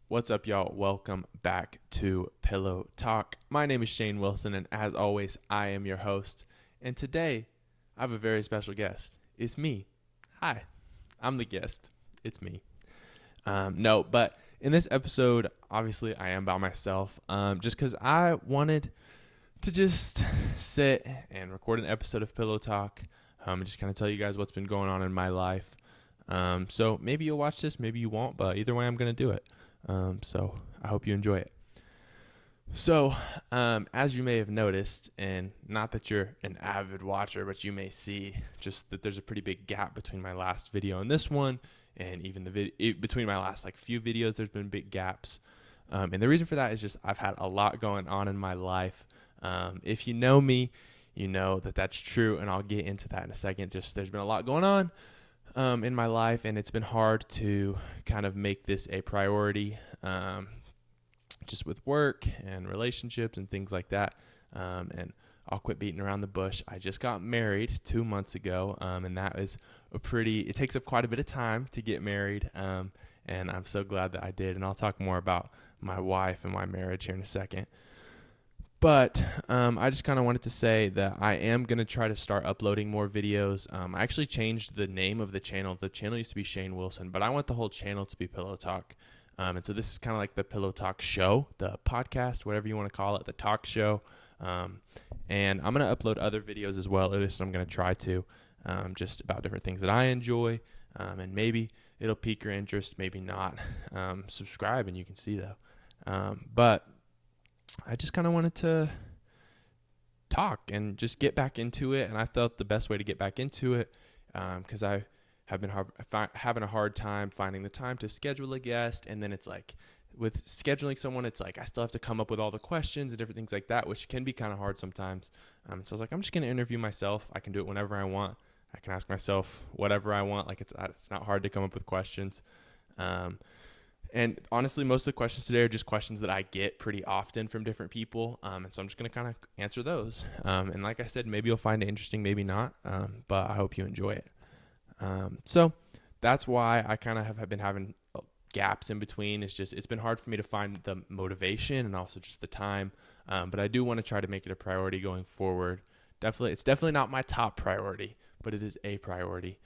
What's up, y'all? Welcome back to Pillow Talk. My name is Shane Wilson, and as always, I am your host. And today, I have a very special guest. It's me. Hi, I'm the guest. It's me. But in this episode, obviously, I am by myself, just because I wanted to just sit and record an episode of Pillow Talk, and just kind of tell you guys what's been going on in my life. So maybe you'll watch this, maybe you won't, but either way, I'm going to do it. So I hope you enjoy it. So, as you may have noticed, and not that you're an avid watcher, but you may see just that there's a pretty big gap between my last video and this one, and even between my last few videos, there's been big gaps. And the reason for that is just I've had a lot going on in my life. If you know me, you know that that's true, and I'll get into that in a second. Just there's been a lot going on in my life, and it's been hard to kind of make this a priority, just with work and relationships and things like that. And I'll quit beating around the bush. I just got married 2 months ago, and that is it takes up quite a bit of time to get married, and I'm so glad that I did. And I'll talk more about my wife and my marriage here in a second. But I just kind of wanted to say that I am going to try to start uploading more videos. I actually changed the name of the channel. The channel used to be Shane Wilson, but I want the whole channel to be Pillow Talk. And so this is kind of like the Pillow Talk show, the podcast, whatever you want to call it, the talk show. And I'm going to upload other videos as well. At least I'm going to try to, just about different things that I enjoy. And maybe it'll pique your interest, maybe not. Subscribe and you can see though. But I just kind of wanted to talk and just get back into it. And I felt the best way to get back into it, because I have been having a hard time finding the time to schedule a guest. And then it's like with scheduling someone, it's like I still have to come up with all the questions and different things like that, which can be kind of hard sometimes. So I was like, I'm just going to interview myself. I can do it whenever I want. I can ask myself whatever I want. Like it's not hard to come up with questions. And honestly, most of the questions today are just questions that I get pretty often from different people. And so I'm just going to kind of answer those. And like I said, maybe you'll find it interesting, maybe not. But I hope you enjoy it. So that's why I kind of have been having gaps in between. It's been hard for me to find the motivation and also just the time. But I do want to try to make it a priority going forward. It's definitely not my top priority, but it is a priority.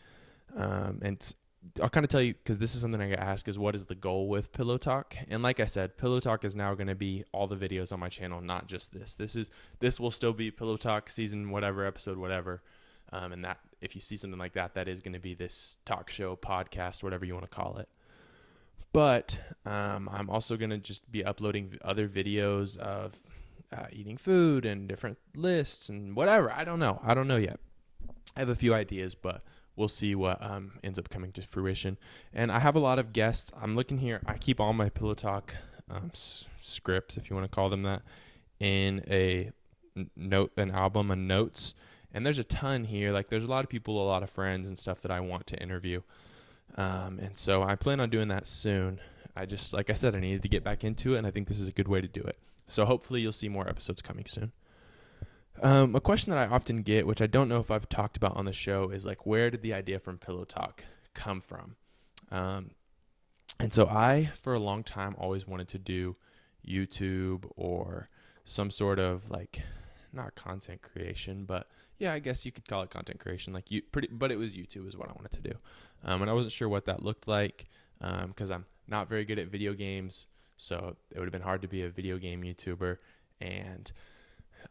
And I'll kind of tell you, because this is something I get asked, is what is the goal with Pillow Talk? And like I said, Pillow Talk is now going to be all the videos on my channel, not just this. This will still be Pillow Talk season whatever, episode whatever. And that if you see something like that, that is going to be this talk show, podcast, whatever you want to call it. But I'm also going to just be uploading other videos of eating food and different lists and whatever. I don't know yet. I have a few ideas, but we'll see what ends up coming to fruition. And I have a lot of guests. I'm looking here. I keep all my Pillow Talk scripts, if you want to call them that, in an album of notes. And there's a ton here. Like there's a lot of people, a lot of friends and stuff that I want to interview. And so I plan on doing that soon. Like I said, I needed to get back into it, and I think this is a good way to do it. So hopefully you'll see more episodes coming soon. A question that I often get, which I don't know if I've talked about on the show, is like, where did the idea from Pillow Talk come from? And so I, for a long time, always wanted to do YouTube or some sort of not content creation, but yeah, I guess you could call it content creation. But it was YouTube is what I wanted to do. And I wasn't sure what that looked like, because I'm not very good at video games. So it would have been hard to be a video game YouTuber. And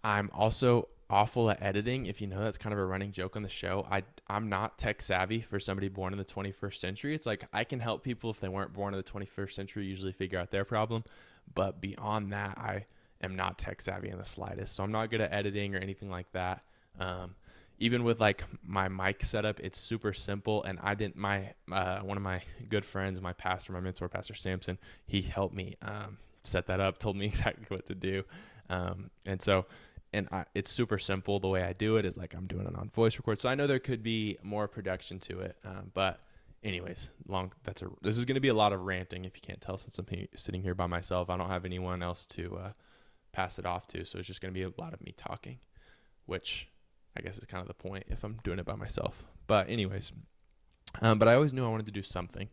I'm also awful at editing. If you know, that's kind of a running joke on the show. I'm not tech savvy for somebody born in the 21st century. It's like I can help people if they weren't born in the 21st century, usually figure out their problem. But beyond that, I am not tech savvy in the slightest. So I'm not good at editing or anything like that. Even with my mic setup, it's super simple. And one of my good friends, my pastor, my mentor, Pastor Sampson, he helped me set that up, told me exactly what to do. It's super simple. The way I do it is I'm doing it on voice record. So I know there could be more production to it. But anyways, this is going to be a lot of ranting, if you can't tell, since I'm sitting here by myself. I don't have anyone else to pass it off to. So it's just going to be a lot of me talking, which I guess is kind of the point if I'm doing it by myself. But anyways, but I always knew I wanted to do something.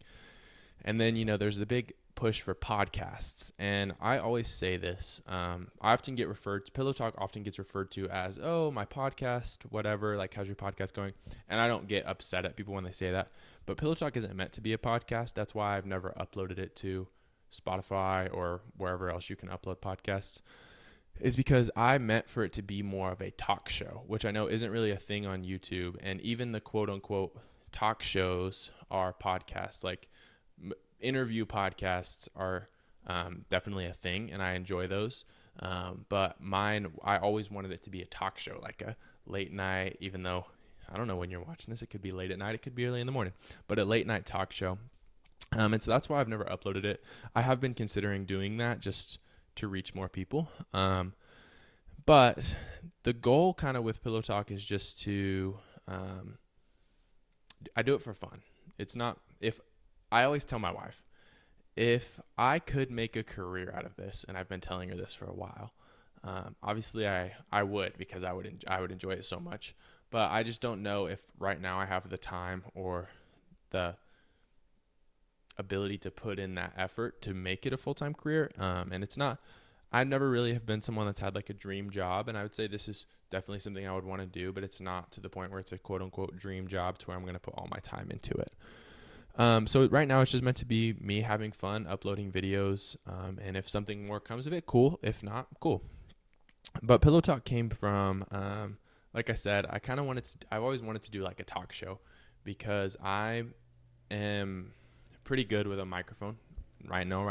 And then, there's the big push for podcasts. And I always say this. I often get referred to, Pillow Talk often gets referred to as, oh, my podcast, whatever, like, how's your podcast going? And I don't get upset at people when they say that. But Pillow Talk isn't meant to be a podcast. That's why I've never uploaded it to Spotify or wherever else you can upload podcasts, is because I meant for it to be more of a talk show, which I know isn't really a thing on YouTube. And even the quote unquote talk shows are podcasts. Like interview podcasts are definitely a thing, and I enjoy those. But mine, I always wanted it to be a talk show, like a late night, even though I don't know when you're watching this, it could be late at night, it could be early in the morning, but a late night talk show. And so that's why I've never uploaded it. I have been considering doing that just to reach more people. But the goal kind of with Pillow Talk is just to, I do it for fun. It's not, if I always tell my wife, if I could make a career out of this, and I've been telling her this for a while, obviously I would, because I would enjoy it so much, but I just don't know if right now I have the time or the ability to put in that effort to make it a full-time career. And it's not, I never really have been someone that's had like a dream job, and I would say this is definitely something I would want to do, but it's not to the point where it's a quote unquote dream job to where I'm going to put all my time into it. So right now it's just meant to be me having fun, uploading videos. And if something more comes of it, cool. If not, cool. But Pillow Talk came from, like I said, I've always wanted to do like a talk show, because I am pretty good with a microphone. Right now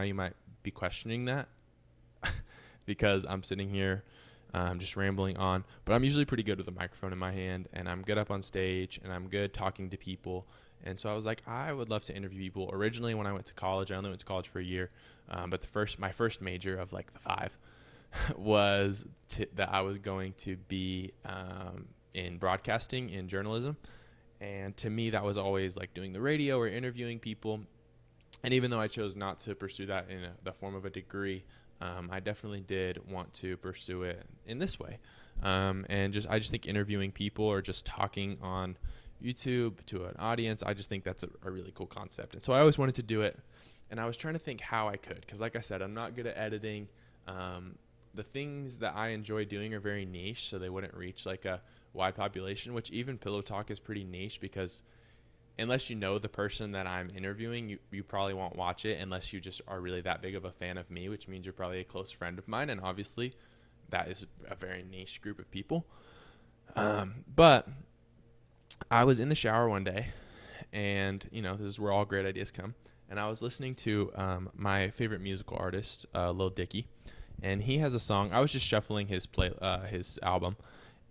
you might be questioning that because I'm sitting here just rambling on, but I'm usually pretty good with a microphone in my hand, and I'm good up on stage, and I'm good talking to people. And so I was like, I would love to interview people. Originally, when I went to college, I only went to college for a year, but my first major of like the 5 was that I was going to be in broadcasting, in journalism. And to me, that was always like doing the radio or interviewing people. And even though I chose not to pursue that in the form of a degree, I definitely did want to pursue it in this way. I just think interviewing people or just talking on YouTube to an audience, I just think that's a really cool concept. And so I always wanted to do it. And I was trying to think how I could, because like I said, I'm not good at editing. The things that I enjoy doing are very niche, so they wouldn't reach like a wide population, which even Pillow Talk is pretty niche, because unless you know the person that I'm interviewing, you probably won't watch it unless you just are really that big of a fan of me, which means you're probably a close friend of mine. And obviously that is a very niche group of people. But I was in the shower one day, and this is where all great ideas come. And I was listening to my favorite musical artist, Lil Dicky, and he has a song. I was just shuffling his album,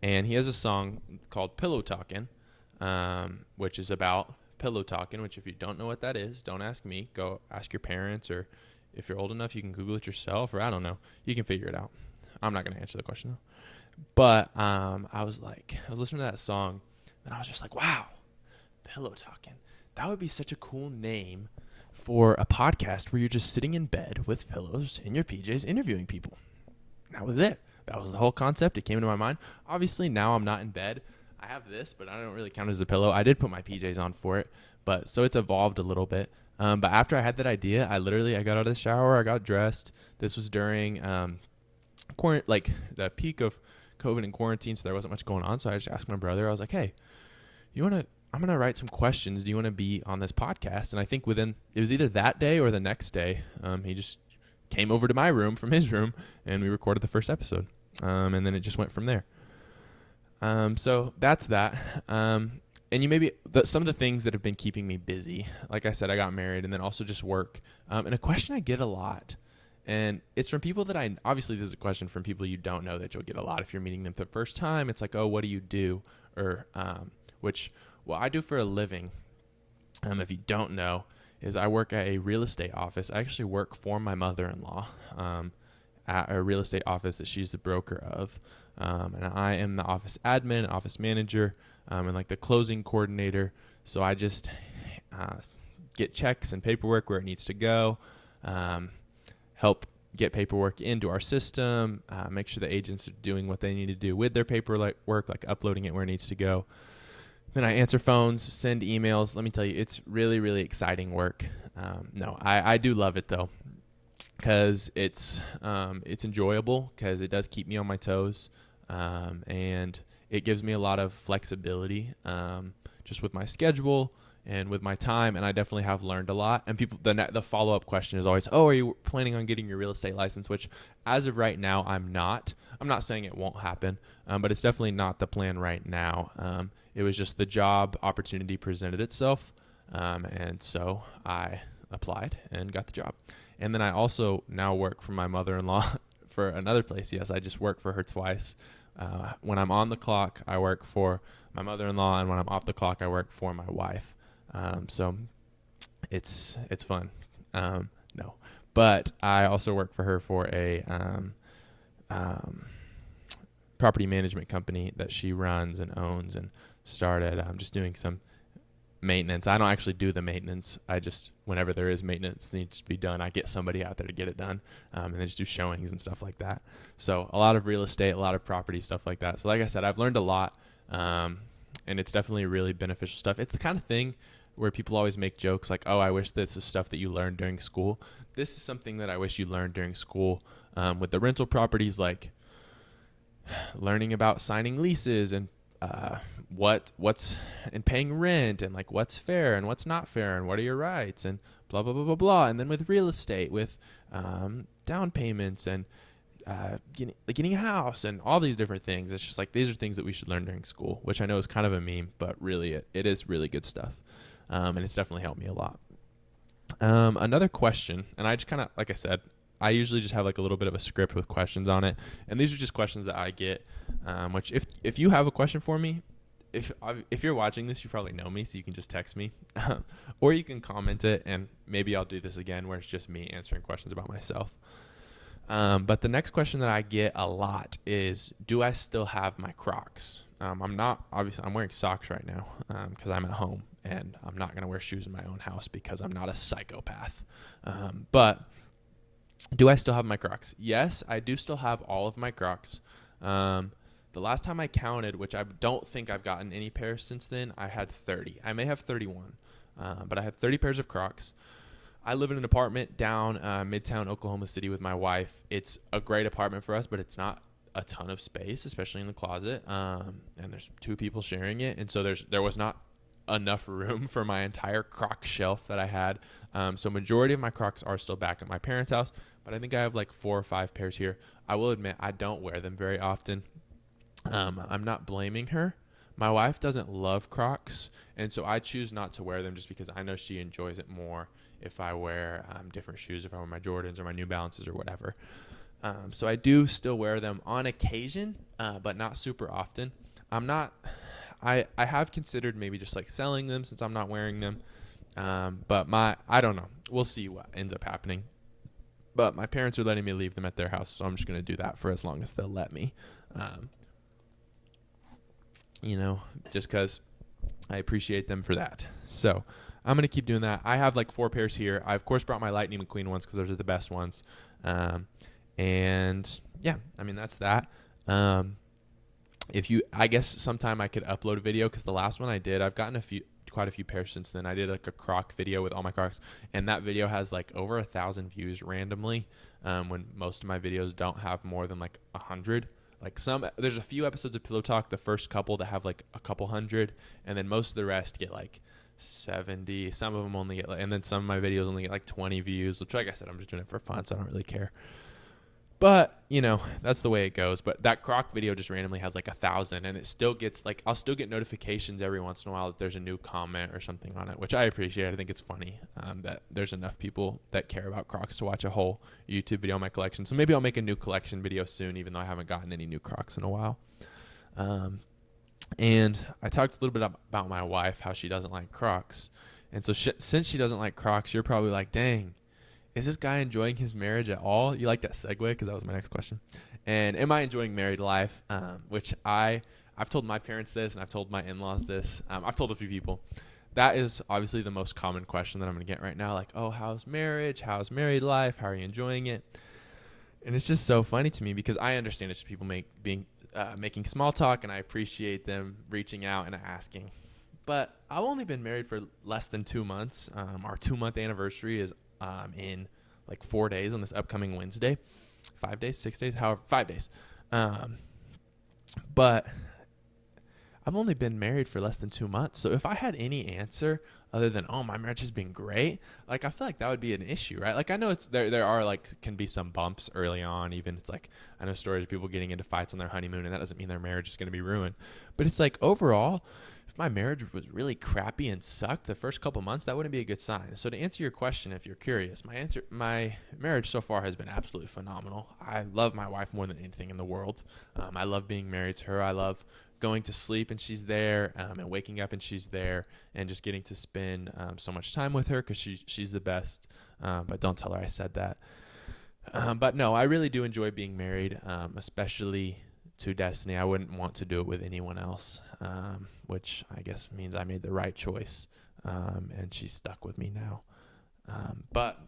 and he has a song called Pillow Talkin', which is about pillow talking, which if you don't know what that is, don't ask me. Go ask your parents, or if you're old enough, you can Google it yourself, or I don't know. You can figure it out. I'm not going to answer the question though. But I was listening to that song, and I was just like, wow, Pillow Talking. That would be such a cool name for a podcast where you're just sitting in bed with pillows in your PJs interviewing people. That was it. That was the whole concept. It came into my mind. Obviously, now I'm not in bed. I have this, but I don't really count as a pillow. I did put my PJs on for it, but so it's evolved a little bit. But after I had that idea, I got out of the shower, I got dressed. This was during the peak of COVID and quarantine, so there wasn't much going on. So I just asked my brother. I was like, "Hey, I'm gonna write some questions. Do you want to be on this podcast?" And I think it was either that day or the next day, he just came over to my room from his room, and we recorded the first episode. And then it just went from there. So that's that. And some of the things that have been keeping me busy, like I said, I got married, and then also just work. And a question I get a lot, and it's from people that obviously this is a question from people you don't know that you'll get a lot if you're meeting them for the first time. It's like, oh, what do you do? Or, what I do for a living, if you don't know, is I work at a real estate office. I actually work for my mother-in-law, at a real estate office that she's the broker of. And I am the office admin, office manager, and like the closing coordinator. So I just get checks and paperwork where it needs to go, help get paperwork into our system, make sure the agents are doing what they need to do with their paperwork, like uploading it where it needs to go. Then I answer phones, send emails. Let me tell you, it's really, really exciting work. No, I do love it though, because it's enjoyable, because it does keep me on my toes, and it gives me a lot of flexibility, just with my schedule and with my time. And I definitely have learned a lot. And the follow-up question is always, oh, are you planning on getting your real estate license? Which, as of right now, I'm not saying it won't happen, but it's definitely not the plan right now. It was just the job opportunity presented itself, and so I applied and got the job. And then I also now work for my mother-in-law for another place. Yes, I just work for her twice. When I'm on the clock, I work for my mother-in-law, and when I'm off the clock, I work for my wife. So it's fun. No, but I also work for her for a property management company that she runs and owns and started. I'm just doing some maintenance. I don't actually do the maintenance. I just, whenever there is maintenance needs to be done, I get somebody out there to get it done, and they just do showings and stuff like that. So a lot of real estate, a lot of property stuff like that. So like I said, I've learned a lot, and it's definitely really beneficial stuff. It's the kind of thing where people always make jokes like, oh, I wish this is stuff that you learned during school. This is something that I wish you learned during school, with the rental properties, like learning about signing leases and what's and paying rent, and like what's fair and what's not fair, and what are your rights, and blah blah blah blah blah. And then with real estate, with down payments, and getting a house, and all these different things. It's just like, these are things that we should learn during school, which I know is kind of a meme, but really it is really good stuff, and it's definitely helped me a lot. Another question, and I just kind of, like I said, I usually just have like a little bit of a script with questions on it, and these are just questions that I get, which if you have a question for me, if you're watching this, you probably know me, so you can just text me, or you can comment it, and maybe I'll do this again where it's just me answering questions about myself. But the next question that I get a lot is, do I still have my Crocs? I'm wearing socks right now, because I'm at home, and I'm not going to wear shoes in my own house because I'm not a psychopath. But do I still have my Crocs? Yes, I do still have all of my Crocs. The last time I counted, which I don't think I've gotten any pairs since then, I had 30. I may have 31, but I have 30 pairs of Crocs. I live in an apartment down Midtown Oklahoma City with my wife. It's a great apartment for us, but it's not a ton of space, especially in the closet. And there's 2 people sharing it, and so there was not enough room for my entire Croc shelf that I had. So majority of my Crocs are still back at my parents' house, but I think I have like 4 or 5 pairs here. I will admit I don't wear them very often. I'm not blaming her. My wife doesn't love Crocs, and so I choose not to wear them just because I know she enjoys it more if I wear different shoes, if I wear my Jordans or my New Balances or whatever. So I do still wear them on occasion, but not super often. I have considered maybe just like selling them since I'm not wearing them, but I don't know. We'll see what ends up happening. But my parents are letting me leave them at their house, so I'm just going to do that for as long as they'll let me. Just because I appreciate them for that. So I'm going to keep doing that. I have like 4 pairs here. I, of course, brought my Lightning McQueen ones because those are the best ones. And yeah, I mean, that's that. I guess sometime I could upload a video, because the last one I did, I've gotten quite a few pairs since then. I did like a Croc video with all my Crocs, and that video has like over 1,000 views randomly, when most of my videos don't have more than like 100. Like there's a few episodes of Pillow Talk, the first couple, that have like a couple hundred, and then most of the rest get like 70. Some of them only get and then some of my videos only get like 20 views, which, like I said, I'm just doing it for fun, so I don't really care. But, that's the way it goes. But that Croc video just randomly has like 1,000, and it still gets like, I'll still get notifications every once in a while that there's a new comment or something on it, which I appreciate. I think it's funny that there's enough people that care about Crocs to watch a whole YouTube video on my collection. So maybe I'll make a new collection video soon, even though I haven't gotten any new Crocs in a while. And I talked a little bit about my wife, how she doesn't like Crocs. And so since she doesn't like Crocs, you're probably like, dang, is this guy enjoying his marriage at all? You like that segue? Because that was my next question. And am I enjoying married life? Which I've told my parents this, and I've told my in-laws this. I've told a few people. That is obviously the most common question that I'm going to get right now. Like, oh, how's marriage? How's married life? How are you enjoying it? And it's just so funny to me, because I understand it's just people making small talk, and I appreciate them reaching out and asking. But I've only been married for less than 2 months. Our 2 month anniversary is in like 4 days on this upcoming Wednesday. 5 days, 6 days, however, 5 days. Um, but I've only been married for less than 2 months. So if I had any answer other than, oh, my marriage has been great, like I feel like that would be an issue, right? Like I know it's there are like can be some bumps early on. Even it's like I know stories of people getting into fights on their honeymoon, and that doesn't mean their marriage is going to be ruined. But it's like overall, if my marriage was really crappy and sucked the first couple months, that wouldn't be a good sign. So to answer your question, if you're curious, my marriage so far has been absolutely phenomenal. I love my wife more than anything in the world. I love being married to her. I love going to sleep and she's there, and waking up and she's there, and just getting to spend so much time with her because she's the best. But don't tell her I said that. But no, I really do enjoy being married, especially to Destiny. I wouldn't want to do it with anyone else, which I guess means I made the right choice, and she's stuck with me now. But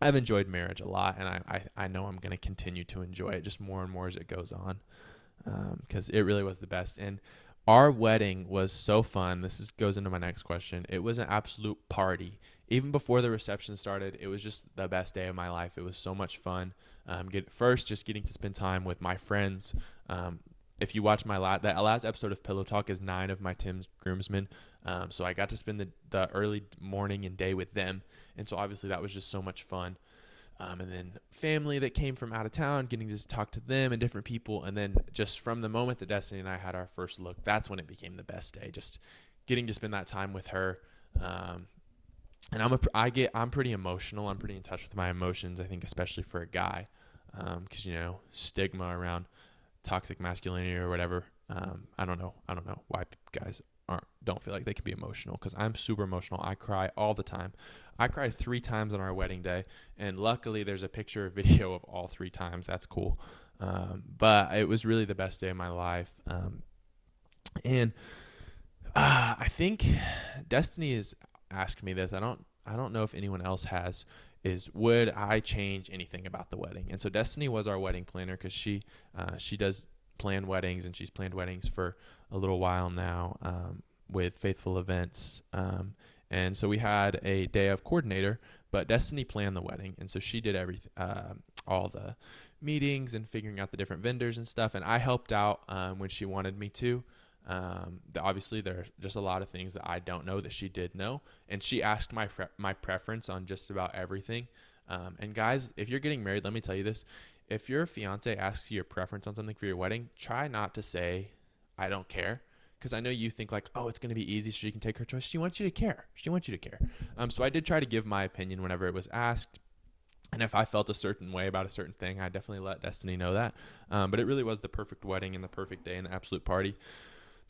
I've enjoyed marriage a lot, and I know I'm going to continue to enjoy it just more and more as it goes on, because it really was the best. And our wedding was so fun. Goes into my next question. It was an absolute party. Even before the reception started, it was just the best day of my life. It was so much fun. Just getting to spend time with my friends. If you watch that last episode of Pillow Talk is 9 of my Tim's groomsmen. So I got to spend the early morning and day with them. And so obviously that was just so much fun. And then family that came from out of town, getting to talk to them and different people. And then just from the moment that Destiny and I had our first look, that's when it became the best day. Just getting to spend that time with her. And I'm pretty emotional. I'm pretty in touch with my emotions, I think, especially for a guy. Because, stigma around toxic masculinity or whatever. I don't know why guys don't feel like they can be emotional, because I'm super emotional. I cry all the time. I cried 3 times on our wedding day, and luckily there's a picture or video of all 3 times. That's cool. But it was really the best day of my life. And I think Destiny has asked me this. I don't know if anyone else has. Is would I change anything about the wedding? And so Destiny was our wedding planner, because she does plan weddings, and she's planned weddings for a little while now, with Faithful Events. And so we had a day of coordinator, but Destiny planned the wedding. And so she did everything, all the meetings and figuring out the different vendors and stuff. And I helped out when she wanted me to. Obviously there are just a lot of things that I don't know that she did know, and she asked my preference on just about everything. And guys, if you're getting married, let me tell you this: if your fiance asks you your preference on something for your wedding, try not to say I don't care, because I know you think like, oh, it's going to be easy so she can take her choice. She wants you to care. So I did try to give my opinion whenever it was asked. And if I felt a certain way about a certain thing, I definitely let Destiny know that. But it really was the perfect wedding and the perfect day and the absolute party.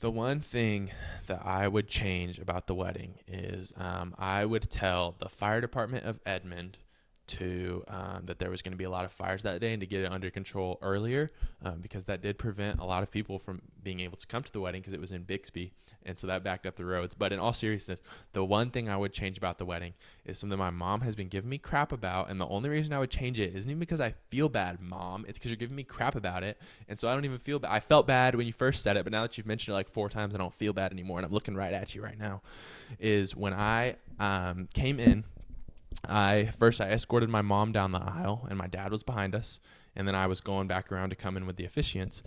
The one thing that I would change about the wedding is I would tell the fire department of Edmond that there was going to be a lot of fires that day, and to get it under control earlier, because that did prevent a lot of people from being able to come to the wedding, because it was in Bixby, and so that backed up the roads. But in all seriousness, the one thing I would change about the wedding is something my mom has been giving me crap about, and the only reason I would change it isn't even because I feel bad, Mom. It's because you're giving me crap about it, and so I don't even feel bad. I felt bad when you first said it, but now that you've mentioned it like 4 times, I don't feel bad anymore, and I'm looking right at you right now. Is when I came in, I escorted my mom down the aisle, and my dad was behind us, and then I was going back around to come in with the officiants.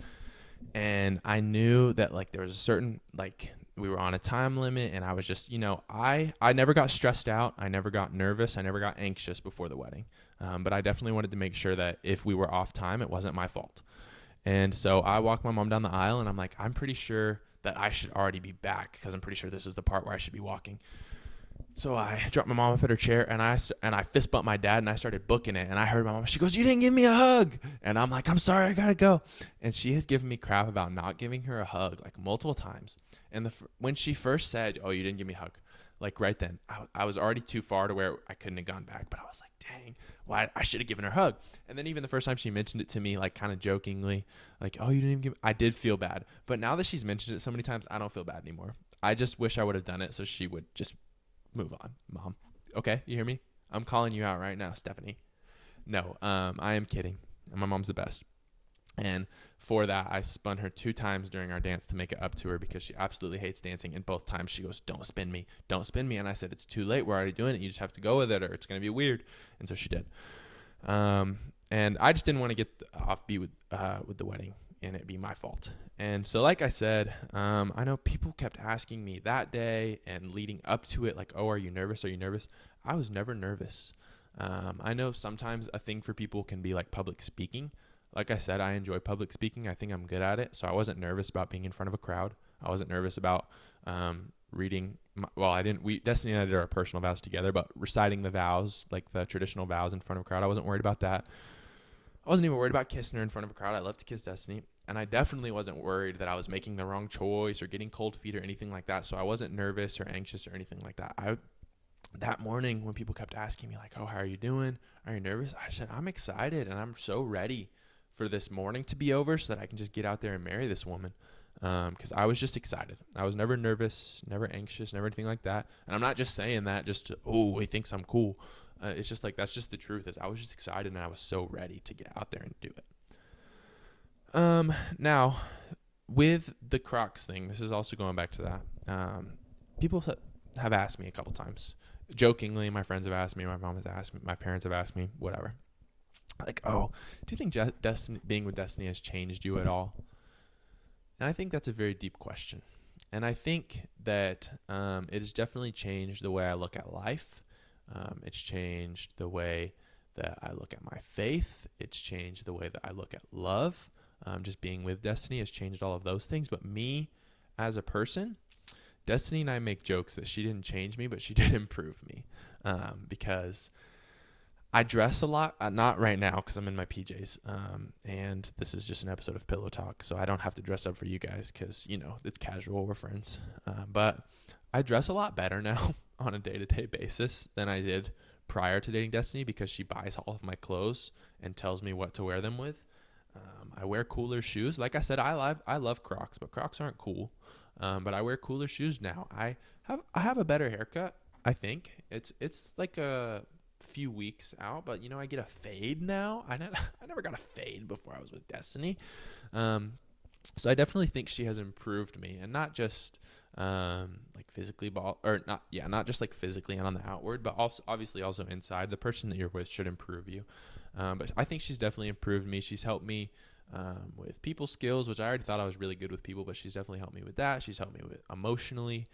And I knew that like there was a certain, like, we were on a time limit, and I was just, I never got stressed out. I never got nervous. I never got anxious before the wedding. But I definitely wanted to make sure that if we were off time, it wasn't my fault. And so I walked my mom down the aisle, and I'm like, I'm pretty sure that I should already be back, because I'm pretty sure this is the part where I should be walking. So I dropped my mom off at her chair, and I fist bumped my dad, and I started booking it. And I heard my mom. She goes, "You didn't give me a hug." And I'm like, "I'm sorry, I gotta go." And she has given me crap about not giving her a hug like multiple times. And when she first said, "Oh, you didn't give me a hug," like right then, I was already too far to where I couldn't have gone back. But I was like, "Dang, why I should have given her a hug." And then even the first time she mentioned it to me, like kind of jokingly, like, "Oh, you didn't even give," I did feel bad. But now that she's mentioned it so many times, I don't feel bad anymore. I just wish I would have done it so she would just move on, Mom. Okay, you hear me? I'm calling you out right now, Stephanie. No, I am kidding. My mom's the best. And for that, I spun her 2 times during our dance to make it up to her because she absolutely hates dancing. And both times she goes, don't spin me, don't spin me. And I said, it's too late. We're already doing it. You just have to go with it or it's going to be weird. And so she did. And I just didn't want to get offbeat with the wedding and it be my fault. And so, like I said, I know people kept asking me that day and leading up to it, like, oh, are you nervous? Are you nervous? I was never nervous. I know sometimes a thing for people can be like public speaking. Like I said, I enjoy public speaking. I think I'm good at it. So I wasn't nervous about being in front of a crowd. I wasn't nervous about reading. Destiny and I did our personal vows together, but reciting the vows, like the traditional vows in front of a crowd, I wasn't worried about that. I wasn't even worried about kissing her in front of a crowd. I love to kiss Destiny. And I definitely wasn't worried that I was making the wrong choice or getting cold feet or anything like that. So I wasn't nervous or anxious or anything like that. That morning when people kept asking me like, oh, how are you doing? Are you nervous? I said, I'm excited and I'm so ready for this morning to be over so that I can just get out there and marry this woman. Because I was just excited. I was never nervous, never anxious, never anything like that. And I'm not just saying that just to, oh, he thinks I'm cool. It's just like, that's just the truth is I was just excited and I was so ready to get out there and do it. Now with the Crocs thing, this is also going back to that. People have asked me a couple times jokingly. My friends have asked me, my mom has asked me, my parents have asked me, whatever. Like, oh, do you think being with Destiny has changed you at all? And I think that's a very deep question. And I think that it has definitely changed the way I look at life. It's changed the way that I look at my faith. It's changed the way that I look at love. Just being with Destiny has changed all of those things. But me as a person, Destiny and I make jokes that she didn't change me, but she did improve me. Because I dress a lot, not right now because I'm in my PJs, and this is just an episode of Pillow Talk, so I don't have to dress up for you guys because, it's casual, we're friends. But I dress a lot better now on a day-to-day basis than I did prior to dating Destiny because she buys all of my clothes and tells me what to wear them with. I wear cooler shoes. Like I said, I love Crocs, but Crocs aren't cool. But I wear cooler shoes now. I have a better haircut, I think. It's like a few weeks out, but I get a fade now. I never got a fade before I was with Destiny. So I definitely think she has improved me, and not just like physically not just like physically and on the outward, but also obviously also inside. The person that you're with should improve you. But I think she's definitely improved me. She's helped me with people skills, which I already thought I was really good with people, but she's definitely helped me with that. She's helped me with emotionally.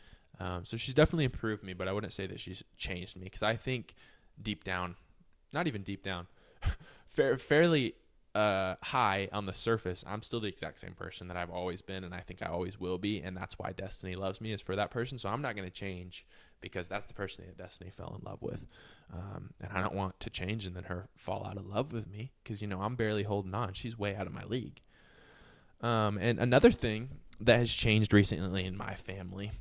So she's definitely improved me, but I wouldn't say that she's changed me because I think deep down, not even deep down, fairly high on the surface, I'm still the exact same person that I've always been, and I think I always will be, and that's why Destiny loves me, is for that person. So I'm not going to change because that's the person that Destiny fell in love with, and I don't want to change and then her fall out of love with me because I'm barely holding on. She's way out of my league. And another thing that has changed recently in my family,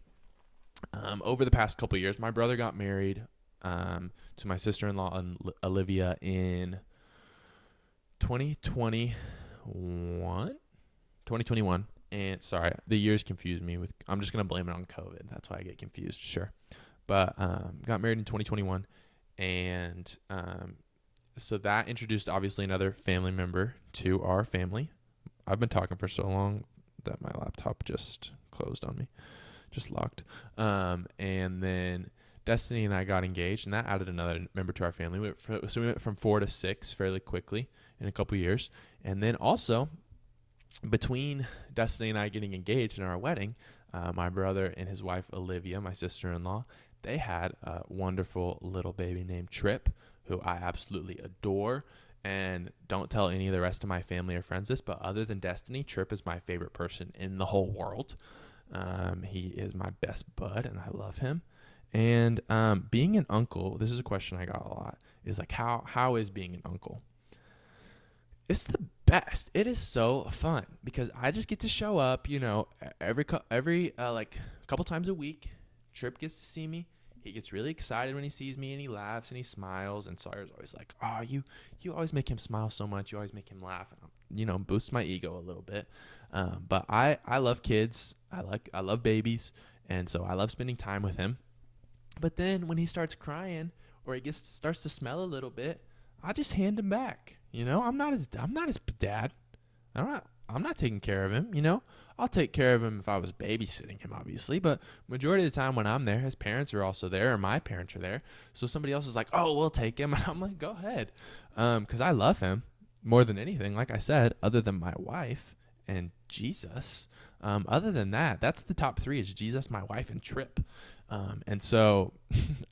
over the past couple of years, my brother got married to my sister-in-law Olivia in 2021. And sorry, the years confuse me I'm just going to blame it on COVID. That's why I get confused. Sure. But, got married in 2021. And, so that introduced obviously another family member to our family. I've been talking for so long that my laptop just closed on me, just locked. And then Destiny and I got engaged, and that added another member to our family. So we went from 4 to 6 fairly quickly in a couple years. And then also, between Destiny and I getting engaged in our wedding, my brother and his wife, Olivia, my sister-in-law, they had a wonderful little baby named Trip, who I absolutely adore. And don't tell any of the rest of my family or friends this, but other than Destiny, Trip is my favorite person in the whole world. He is my best bud, and I love him. And being an uncle, this is a question I got a lot, is like, how is being an uncle? It's the best. It is so fun because I just get to show up, every like a couple times a week. Trip gets to see me. He gets really excited when he sees me, and he laughs and he smiles. And Sawyer's always like, "Oh, you always make him smile so much. You always make him laugh." And, boosts my ego a little bit. But I love kids. I love babies, and so I love spending time with him. But then when he starts crying or he starts to smell a little bit, I just hand him back. I'm not his dad. I'm not taking care of him, you know? I'll take care of him if I was babysitting him, obviously, but majority of the time when I'm there, his parents are also there, or my parents are there. So somebody else is like, oh, we'll take him. And I'm like, go ahead. Because I love him more than anything, like I said, other than my wife and Jesus. Other than that, that's the top three is Jesus, my wife, and Trip. And so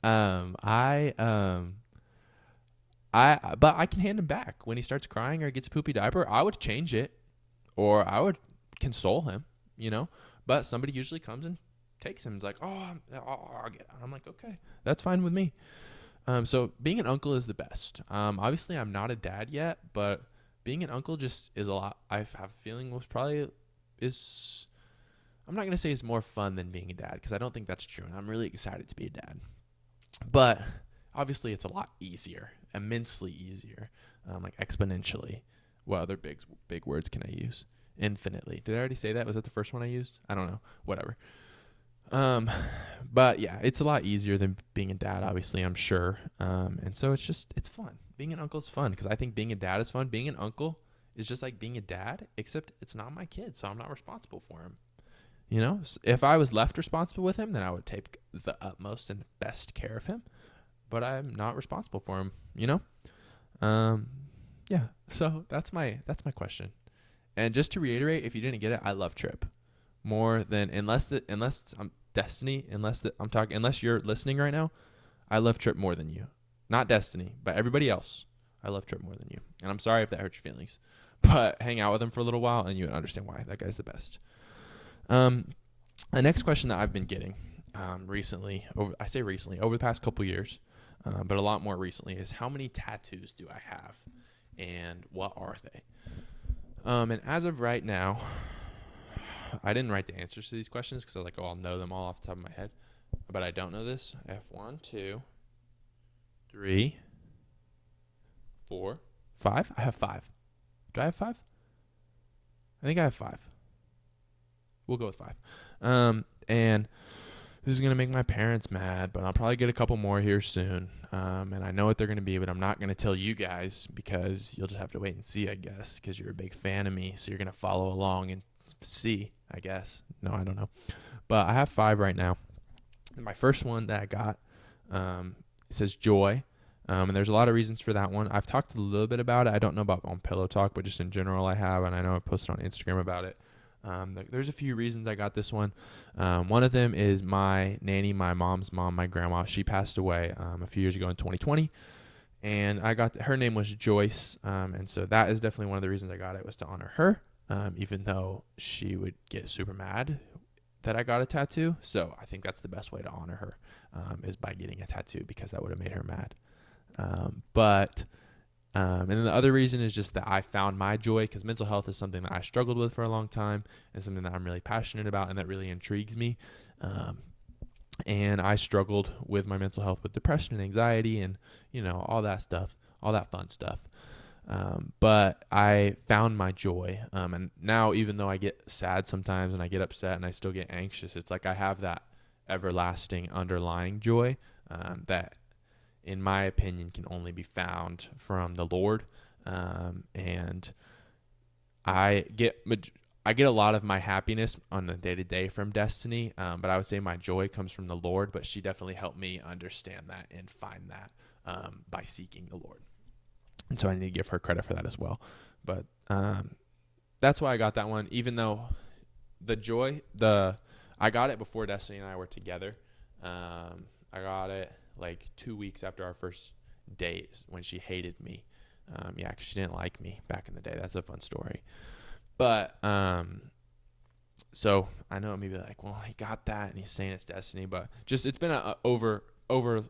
but I can hand him back when he starts crying or gets a poopy diaper. I would change it, or I would console him, you know. But somebody usually comes and takes him. It's like, I'll get it. I'm like, okay, that's fine with me. So being an uncle is the best. Obviously, I'm not a dad yet, but being an uncle just is a lot. I have a feeling is. I'm not gonna say it's more fun than being a dad because I don't think that's true, and I'm really excited to be a dad. But obviously, it's a lot easier, immensely easier, like exponentially. What other big words can I use? Infinitely. Did I already say that? Was that the first one I used? I don't know. Whatever. But yeah, it's a lot easier than being a dad, obviously, I'm sure. And so it's fun. Being an uncle is fun because I think being a dad is fun. Being an uncle is just like being a dad, except it's not my kid, so I'm not responsible for him. You know, if I was left responsible with him, then I would take the utmost and best care of him. But I'm not responsible for him. You know, yeah. So that's my question. And just to reiterate, if you didn't get it, I love Trip more than unless I'm Destiny. Unless you're listening right now, I love Trip more than you. Not Destiny, but everybody else. I love Trip more than you. And I'm sorry if that hurts your feelings, but hang out with him for a little while and you would understand why. That guy's the best. The next question that I've been getting recently, over the past couple years, but a lot more recently, is how many tattoos do I have and what are they? And as of right now, I didn't write the answers to these questions because I was like, I'll know them all off the top of my head. But I don't know this. I have 1, 2, 3, 4, 5. I have 5. Do I have 5? I think I have 5. We'll go with 5. And this is going to make my parents mad, but I'll probably get a couple more here soon. And I know what they're going to be, but I'm not going to tell you guys because you'll just have to wait and see, I guess, because you're a big fan of me. So you're going to follow along and see, I guess. No, I don't know. But I have 5 right now. And my first one that I got, it says joy. And there's a lot of reasons for that one. I've talked a little bit about it. I don't know about on Pillow Talk, but just in general I have, and I know I've posted on Instagram about it. There's a few reasons I got this one. One of them is my nanny, my mom's mom, my grandma. She passed away a few years ago in 2020, and her name was Joyce. And so that is definitely one of the reasons I got it, was to honor her, even though she would get super mad that I got a tattoo. So I think that's the best way to honor her, is by getting a tattoo, because that would have made her mad. And then the other reason is just that I found my joy, because mental health is something that I struggled with for a long time and something that I'm really passionate about and that really intrigues me. And I struggled with my mental health with depression and anxiety and, all that stuff, all that fun stuff. But I found my joy. And now, even though I get sad sometimes and I get upset and I still get anxious, it's like I have that everlasting underlying joy that, in my opinion, can only be found from the Lord. And I get a lot of my happiness on the day-to-day from Destiny, but I would say my joy comes from the Lord, but she definitely helped me understand that and find that by seeking the Lord. And so I need to give her credit for that as well. But that's why I got that one, even though the joy, I got it before Destiny and I were together. I got it like 2 weeks after our first date, when she hated me. Because she didn't like me back in the day. That's a fun story. But so I know it may be like, well, he got that and he's saying it's Destiny, but just it's been a over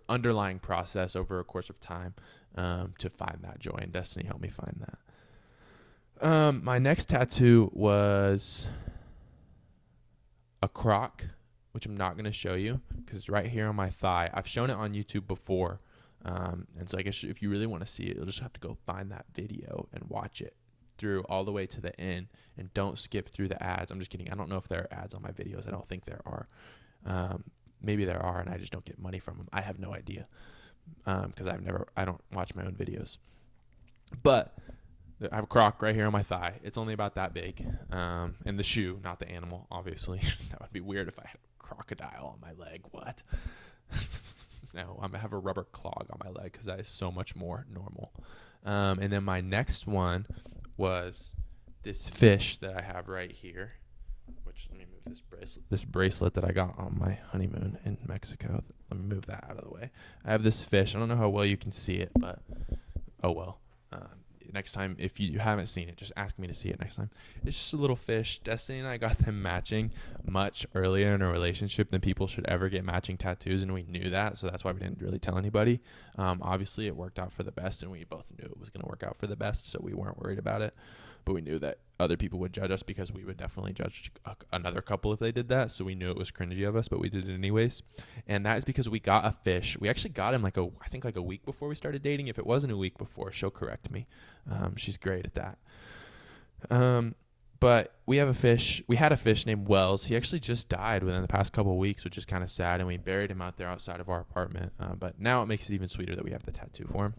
underlying process over a course of time to find that joy, and Destiny helped me find that. My next tattoo was a croc, which I'm not going to show you because it's right here on my thigh. I've shown it on YouTube before. And so I guess if you really want to see it, you'll just have to go find that video and watch it through all the way to the end, and don't skip through the ads. I'm just kidding. I don't know if there are ads on my videos. I don't think there are. Maybe there are, and I just don't get money from them. I have no idea because I don't watch my own videos. But I have a croc right here on my thigh. It's only about that big. And the shoe, not the animal, obviously. That would be weird if I had a crocodile on my leg. What? No, I have a rubber clog on my leg because that is so much more normal. And then my next one was this fish that I have right here. Which, let me move this bracelet that I got on my honeymoon in Mexico. Let me move that out of the way. I have this fish. I don't know how well you can see it, but oh well. Next time, if you haven't seen it, just ask me to see it next time. It's just a little fish. Destiny and I got them matching much earlier in a relationship than people should ever get matching tattoos, and we knew that, so that's why we didn't really tell anybody. Obviously, it worked out for the best, and we both knew it was going to work out for the best, so we weren't worried about it. But we knew that other people would judge us because we would definitely judge another couple if they did that, so we knew it was cringy of us, but we did it anyways. And that is because we got a fish. We actually got him I think a week before we started dating. If it wasn't a week before, she'll correct me. She's great at that. But we have a fish. We had a fish named Wells. He actually just died within the past couple of weeks, which is kind of sad, and we buried him out there outside of our apartment. But now it makes it even sweeter that we have the tattoo for him.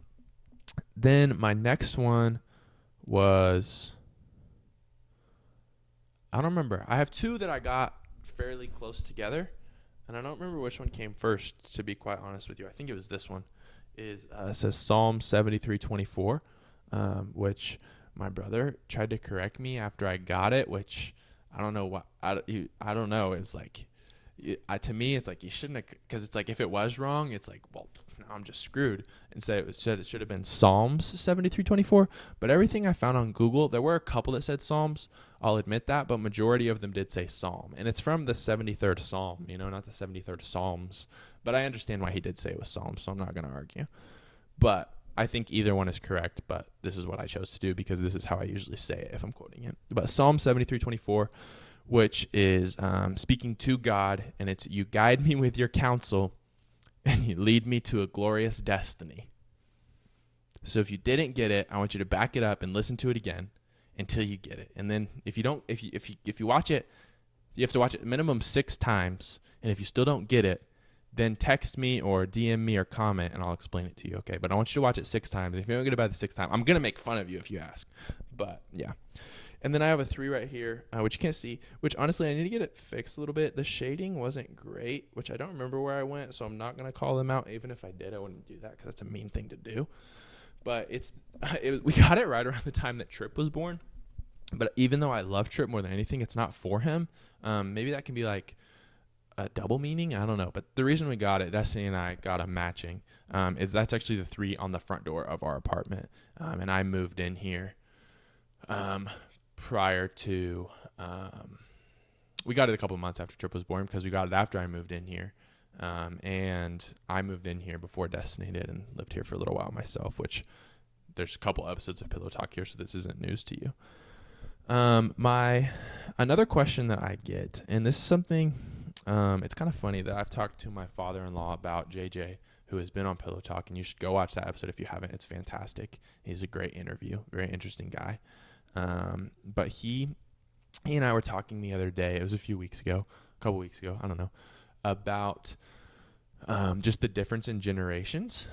Then my next one was, I don't remember. I have two that I got fairly close together, and I don't remember which one came first, to be quite honest with you. I think it was this one. It says Psalm 73:24, which my brother tried to correct me after I got it, which I don't know what, I don't know. It's like, to me, it's like you shouldn't have, because it's like if it was wrong, it's like, well, now I'm just screwed. And say it should have been Psalms 73:24. But everything I found on Google, there were a couple that said Psalms. I'll admit that, but majority of them did say Psalm, and it's from the 73rd Psalm, not the 73rd Psalms. But I understand why he did say it was Psalms, so I'm not going to argue. But I think either one is correct, but this is what I chose to do because this is how I usually say it if I'm quoting it. But Psalm 73:24, which is speaking to God, and it's, you guide me with your counsel, and you lead me to a glorious destiny. So if you didn't get it, I want you to back it up and listen to it again until you get it. And then if you watch it, you have to watch it minimum 6 times. And if you still don't get it, then text me or DM me or comment, and I'll explain it to you. Okay. But I want you to watch it 6 times. If you don't get it by the 6th time, I'm going to make fun of you if you ask. But yeah. And then I have a 3 right here, which you can't see, which honestly I need to get it fixed a little bit. The shading wasn't great, which I don't remember where I went, so I'm not going to call them out. Even if I did, I wouldn't do that because that's a mean thing to do. But we got it right around the time that Tripp was born. But even though I love Tripp more than anything, it's not for him. Maybe that can be like a double meaning. I don't know. But the reason we got it, Destiny and I got a matching, is that's actually the 3 on the front door of our apartment. And I moved in here prior to, we got it a couple months after Tripp was born because we got it after I moved in here. And I moved in here before Destiny did and lived here for a little while myself, which there's a couple episodes of Pillow Talk here, so this isn't news to you. Another question that I get, and this is something, it's kind of funny that I've talked to my father-in-law about, JJ, who has been on Pillow Talk, and you should go watch that episode if you haven't. It's fantastic. He's a great interview, very interesting guy. But he and I were talking the other day, it was a couple weeks ago, I don't know, about just the difference in generations,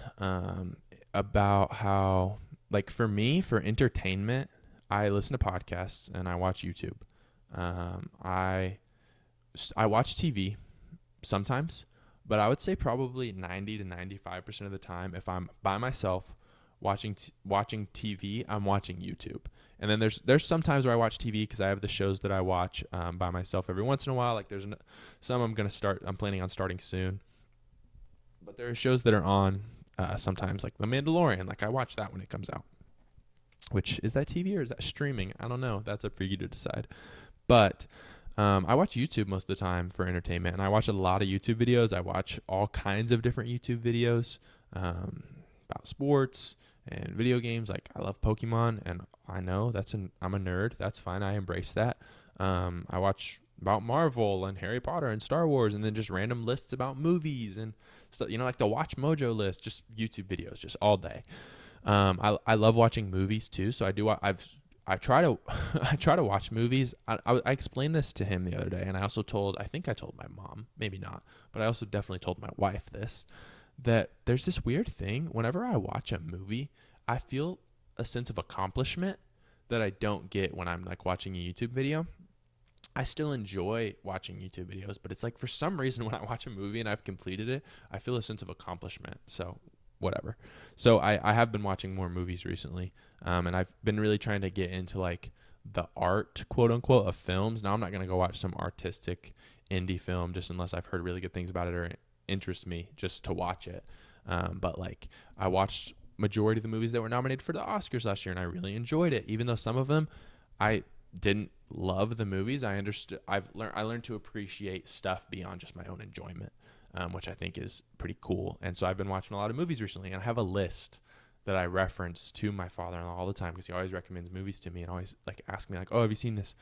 about how, like, for me, for entertainment, I listen to podcasts and I watch YouTube. I watch TV sometimes, but I would say probably 90 to 95% of the time, if I'm by myself watching TV, I'm watching YouTube. And then there's some times where I watch TV because I have the shows that I watch by myself every once in a while. Like there's some I'm planning on starting soon. But there are shows that are on sometimes, like The Mandalorian. Like I watch that when it comes out. Which, is that TV or is that streaming? I don't know. That's up for you to decide. But I watch YouTube most of the time for entertainment. And I watch a lot of YouTube videos. I watch all kinds of different YouTube videos about sports and video games. Like I love Pokemon, and I know I'm a nerd. That's fine. I embrace that. I watch about Marvel and Harry Potter and Star Wars, and then just random lists about movies and stuff, like the Watch Mojo list, just YouTube videos, just all day. I love watching movies too. So I try to watch movies. I explained this to him the other day, and I think I told my mom, maybe not, but I also definitely told my wife this, that there's this weird thing. Whenever I watch a movie, I feel a sense of accomplishment that I don't get when I'm like watching a YouTube video. I still enjoy watching YouTube videos, but it's like for some reason when I watch a movie and I've completed it, I feel a sense of accomplishment. So whatever. So I have been watching more movies recently, and I've been really trying to get into like the art, quote unquote, of films. Now I'm not going to go watch some artistic indie film just unless I've heard really good things about it or it interests me just to watch it. But like I watched majority of the movies that were nominated for the Oscars last year and I really enjoyed it, even though some of them I didn't love the movies. I learned to appreciate stuff beyond just my own enjoyment, which I think is pretty cool. And so I've been watching a lot of movies recently, and I have a list that I reference to my father-in-law all the time because he always recommends movies to me and always like ask me like, oh, have you seen this?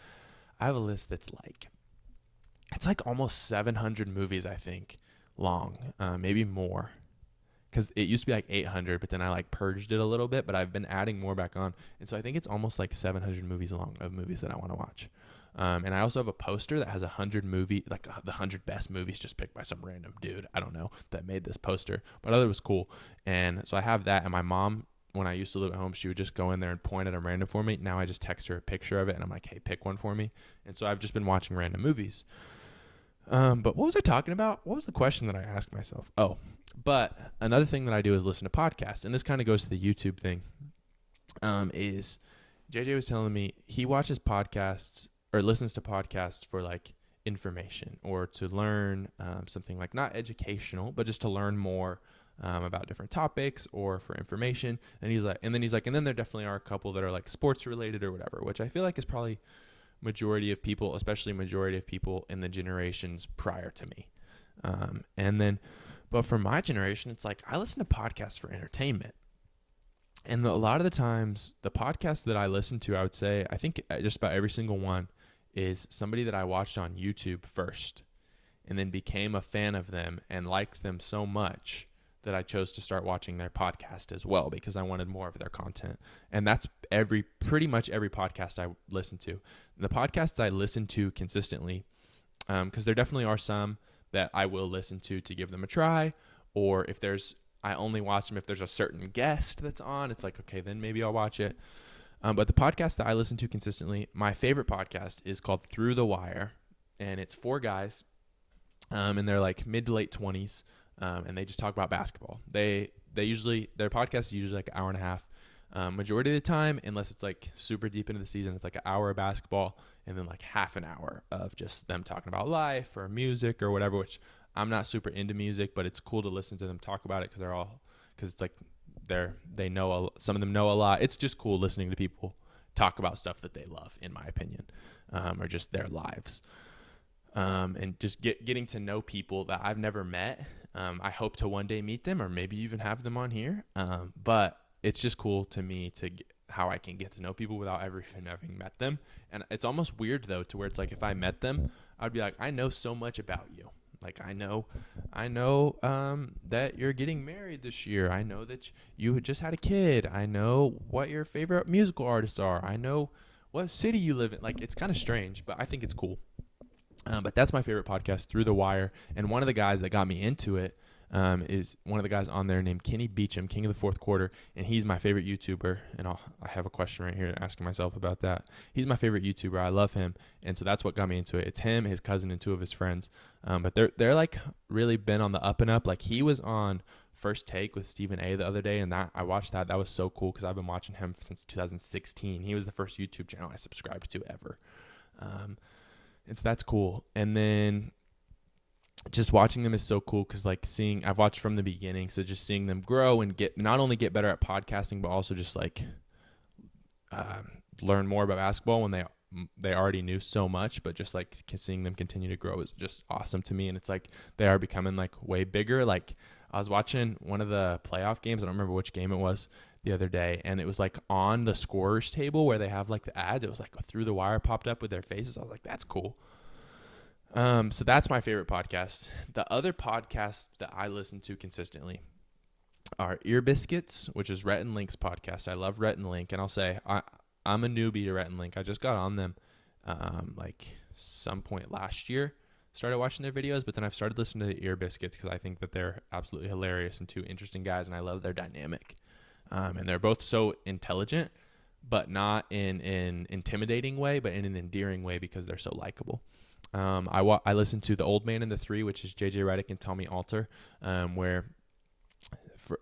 I have a list that's like, it's like almost 700 movies, I think, long, maybe more. Because it used to be like 800, but then I like purged it a little bit, but I've been adding more back on. And so I think it's almost like 700 movies long of movies that I want to watch. And I also have a poster that has 100 the 100 best movies just picked by some random dude, I don't know, that made this poster. But I thought it was cool. And so I have that. And my mom, when I used to live at home, she would just go in there and point at a random for me. Now I just text her a picture of it and I'm like, hey, pick one for me. And so I've just been watching random movies. But what was I talking about? What was the question that I asked myself? Oh, but another thing that I do is listen to podcasts. And this kind of goes to the YouTube thing. Is JJ was telling me he watches podcasts or listens to podcasts for like information or to learn something like not educational, but just to learn more about different topics or for information. And then there definitely are a couple that are like sports related or whatever, which I feel like is probably majority of people, especially majority of people in the generations prior to me. But for my generation, it's like I listen to podcasts for entertainment. And a lot of the times, the podcasts that I listen to, I would say, I think just about every single one is somebody that I watched on YouTube first and then became a fan of them and liked them so much that I chose to start watching their podcast as well because I wanted more of their content. And that's pretty much every podcast I listen to. The podcasts I listen to consistently, because there definitely are some that I will listen to give them a try, or I only watch them if there's a certain guest that's on. It's like, okay, then maybe I'll watch it. But the podcast that I listen to consistently, my favorite podcast is called Through the Wire, and it's 4 guys, and they're like mid to late 20s, and they just talk about basketball. Their podcast is usually like an hour and a half. Majority of the time, unless it's like super deep into the season, it's like an hour of basketball and then like half an hour of just them talking about life or music or whatever, which I'm not super into music, but it's cool to listen to them talk about it because it's like some of them know a lot. It's just cool listening to people talk about stuff that they love, in my opinion, or just their lives. And just getting to know people that I've never met. I hope to one day meet them or maybe even have them on here. But it's just cool to me how I can get to know people without ever even having met them. And it's almost weird though, to where it's like, if I met them, I'd be like, I know so much about you. Like, I know that you're getting married this year. I know that you just had a kid. I know what your favorite musical artists are. I know what city you live in. Like, it's kind of strange, but I think it's cool. But that's my favorite podcast, Through the Wire. And one of the guys that got me into it is one of the guys on there named Kenny Beecham, King of the Fourth Quarter, and he's my favorite YouTuber. And I have a question right here asking myself about that. He's my favorite YouTuber. I love him, and so that's what got me into it. It's him, his cousin, and 2 of his friends. But they're like really been on the up and up. Like, he was on First Take with Stephen A. the other day, and I watched that. That was so cool because I've been watching him since 2016. He was the first YouTube channel I subscribed to ever. And so that's cool. And then just watching them is so cool because I've watched from the beginning. So just seeing them grow and not only get better at podcasting, but also just like learn more about basketball when they already knew so much, but just like seeing them continue to grow is just awesome to me. And it's like they are becoming like way bigger. Like, I was watching one of the playoff games. I don't remember which game it was the other day. And it was like on the scorer's table where they have like the ads. It was like Through the Wire popped up with their faces. I was like, that's cool. So that's my favorite podcast. The other podcasts that I listen to consistently are Ear Biscuits, which is Rhett and Link's podcast. I love Rhett and Link. And I'll say I'm a newbie to Rhett and Link. I just got on them like some point last year. Started watching their videos, but then I've started listening to the Ear Biscuits because I think that they're absolutely hilarious and 2 interesting guys, and I love their dynamic. And they're both so intelligent, but not in an intimidating way, but in an endearing way because they're so likable. I listened to The Old Man and the Three, which is JJ Redick and Tommy Alter, where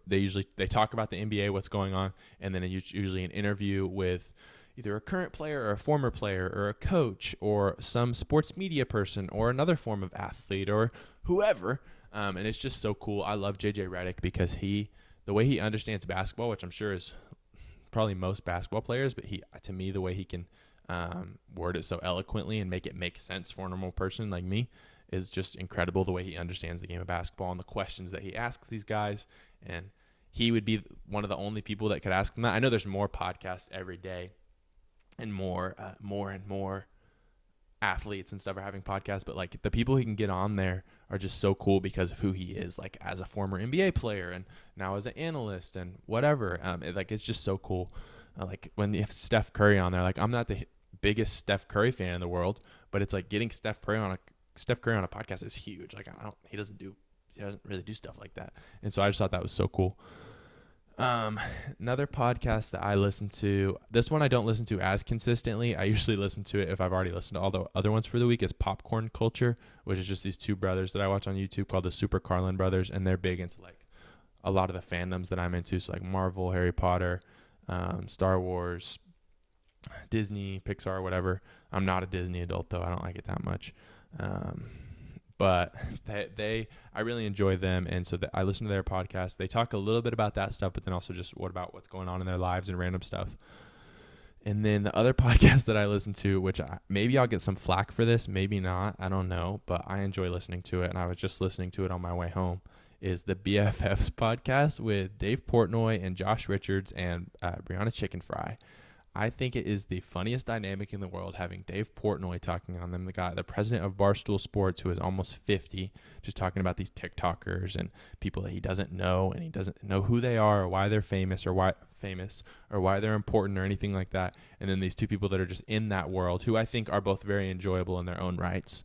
they talk about the NBA, what's going on, and then it's usually an interview with either a current player or a former player or a coach or some sports media person or another form of athlete or whoever. And it's just so cool. I love JJ Redick because the way he understands basketball, which I'm sure is probably most basketball players, but to me, the way he can word it so eloquently and make it make sense for a normal person like me is just incredible. The way he understands the game of basketball and the questions that he asks these guys, and he would be one of the only people that could ask them that. I know there's more podcasts every day, and more and more athletes and stuff are having podcasts, but like the people he can get on there are just so cool because of who he is, like as a former NBA player and now as an analyst and whatever. It's just so cool. Like when you have Steph Curry on there, like I'm not the biggest Steph Curry fan in the world, but it's like getting Steph Curry on a podcast is huge. Like he doesn't really do stuff like that. And so I just thought that was so cool. Another podcast that I listen to, this one I don't listen to as consistently. I usually listen to it if I've already listened to all the other ones for the week, is Popcorn Culture, which is just these two brothers that I watch on YouTube called the Super Carlin Brothers. And they're big into like a lot of the fandoms that I'm into. So like Marvel, Harry Potter, Star Wars, Disney, Pixar, whatever. I'm not a Disney adult though. I don't like it that much. But I really enjoy them, and so I listen to their podcast. They talk a little bit about that stuff, but then also just what's going on in their lives and random stuff. And then the other podcast that I listen to, which maybe I'll get some flack for this, maybe not, I don't know, but I enjoy listening to it, and I was just listening to it on my way home, is the BFFs podcast with Dave Portnoy and Josh Richards and Brianna Chicken Fry. I think it is the funniest dynamic in the world, having Dave Portnoy talking on them, the president of Barstool Sports, who is almost 50, just talking about these TikTokers and people that he doesn't know, and he doesn't know who they are or why they're famous or why they're important or anything like that. And then these two people that are just in that world, who I think are both very enjoyable in their own rights.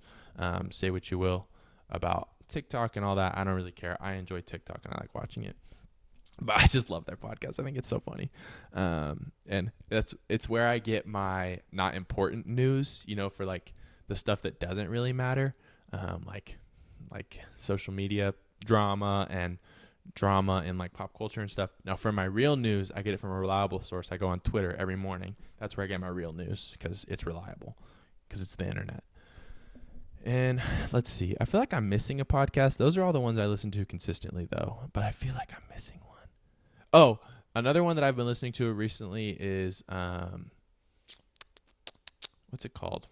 Say what you will about TikTok and all that. I don't really care. I enjoy TikTok and I like watching it. But I just love their podcast. I think it's so funny. And it's where I get my not important news, for like the stuff that doesn't really matter. Like social media drama and like pop culture and stuff. Now for my real news, I get it from a reliable source. I go on Twitter every morning. That's where I get my real news because it's reliable, because it's the internet. And let's see. I feel like I'm missing a podcast. Those are all the ones I listen to consistently though, but I feel like I'm missing one. Oh, another one that I've been listening to recently is, what's it called?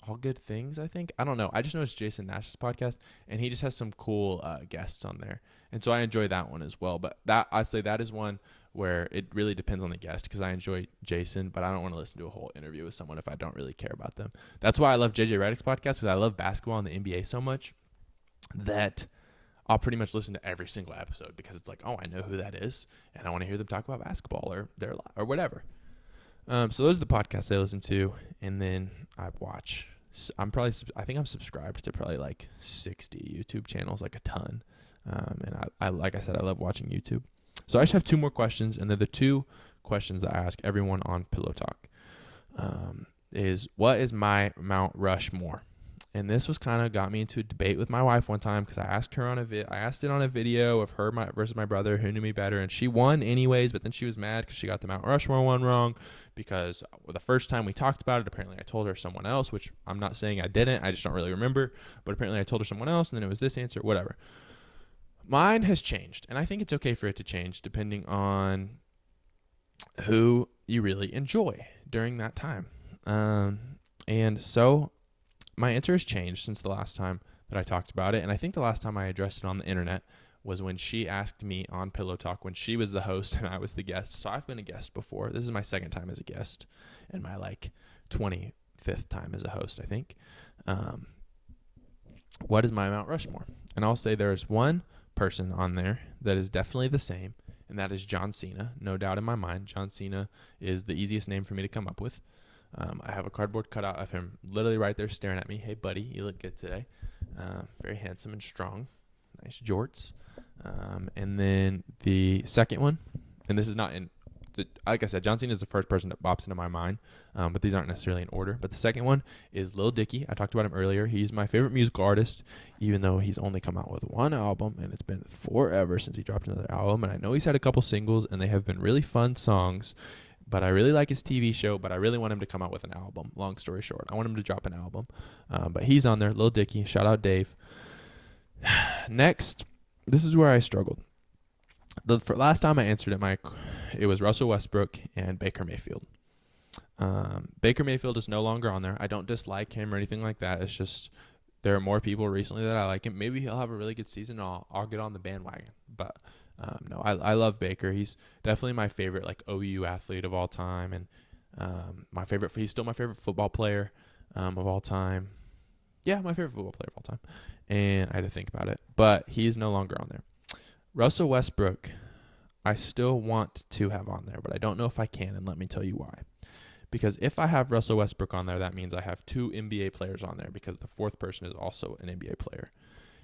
All Good Things, I think. I don't know. I just know it's Jason Nash's podcast, and he just has some cool guests on there. And so I enjoy that one as well. But I'd say that is one where it really depends on the guest, because I enjoy Jason, but I don't want to listen to a whole interview with someone if I don't really care about them. That's why I love JJ Redick's podcast, because I love basketball and the NBA so much that I'll pretty much listen to every single episode, because it's like, oh, I know who that is, and I want to hear them talk about basketball or their or whatever. So those are the podcasts I listen to, and then I watch. I think I'm subscribed to probably like 60 YouTube channels, like a ton. And I like I said, I love watching YouTube. So I just have two more questions, and they're the two questions that I ask everyone on Pillow Talk. Is what is my Mount Rushmore? And this was kind of got me into a debate with my wife one time, because I asked her I asked it on a video of her versus my brother, who knew me better, and she won anyways. But then she was mad because she got the Mount Rushmore one wrong, because the first time we talked about it, apparently I told her someone else, which I'm not saying I didn't. I just don't really remember. But apparently I told her someone else, and then it was this answer, whatever. Mine has changed, and I think it's okay for it to change depending on who you really enjoy during that time. And so my answer has changed since the last time that I talked about it. And I think the last time I addressed it on the internet was when she asked me on Pillow Talk, when she was the host and I was the guest. So I've been a guest before. This is my second time as a guest and my 25th time as a host, I think. What is my Mount Rushmore? And I'll say there's one person on there that is definitely the same, and that is John Cena. No doubt in my mind, John Cena is the easiest name for me to come up with. I have a cardboard cutout of him literally right there staring at me. Hey, buddy, you look good today. Very handsome and strong. Nice jorts. And then the second one, and this is not in like I said, John Cena is the first person that pops into my mind, but these aren't necessarily in order. But the second one is Lil Dicky. I talked about him earlier. He's my favorite musical artist, even though he's only come out with one album, and it's been forever since he dropped another album. And I know he's had a couple singles, and they have been really fun songs. But I really like his TV show, but I really want him to come out with an album. Long story short, I want him to drop an album. But he's on there, Lil Dicky. Shout out Dave. Next, this is where I struggled. Last time I answered it was Russell Westbrook and Baker Mayfield. Baker Mayfield is no longer on there. I don't dislike him or anything like that. It's just there are more people recently that I like him. Maybe he'll have a really good season. I'll get on the bandwagon. But no, I love Baker. He's definitely my favorite like OU athlete of all time, and he's still my favorite football player of all time. Yeah, my favorite football player of all time. And I had to think about it, but he is no longer on there. Russell Westbrook, I still want to have on there, but I don't know if I can, and let me tell you why. Because if I have Russell Westbrook on there, that means I have 2 NBA players on there, because the fourth person is also an NBA player.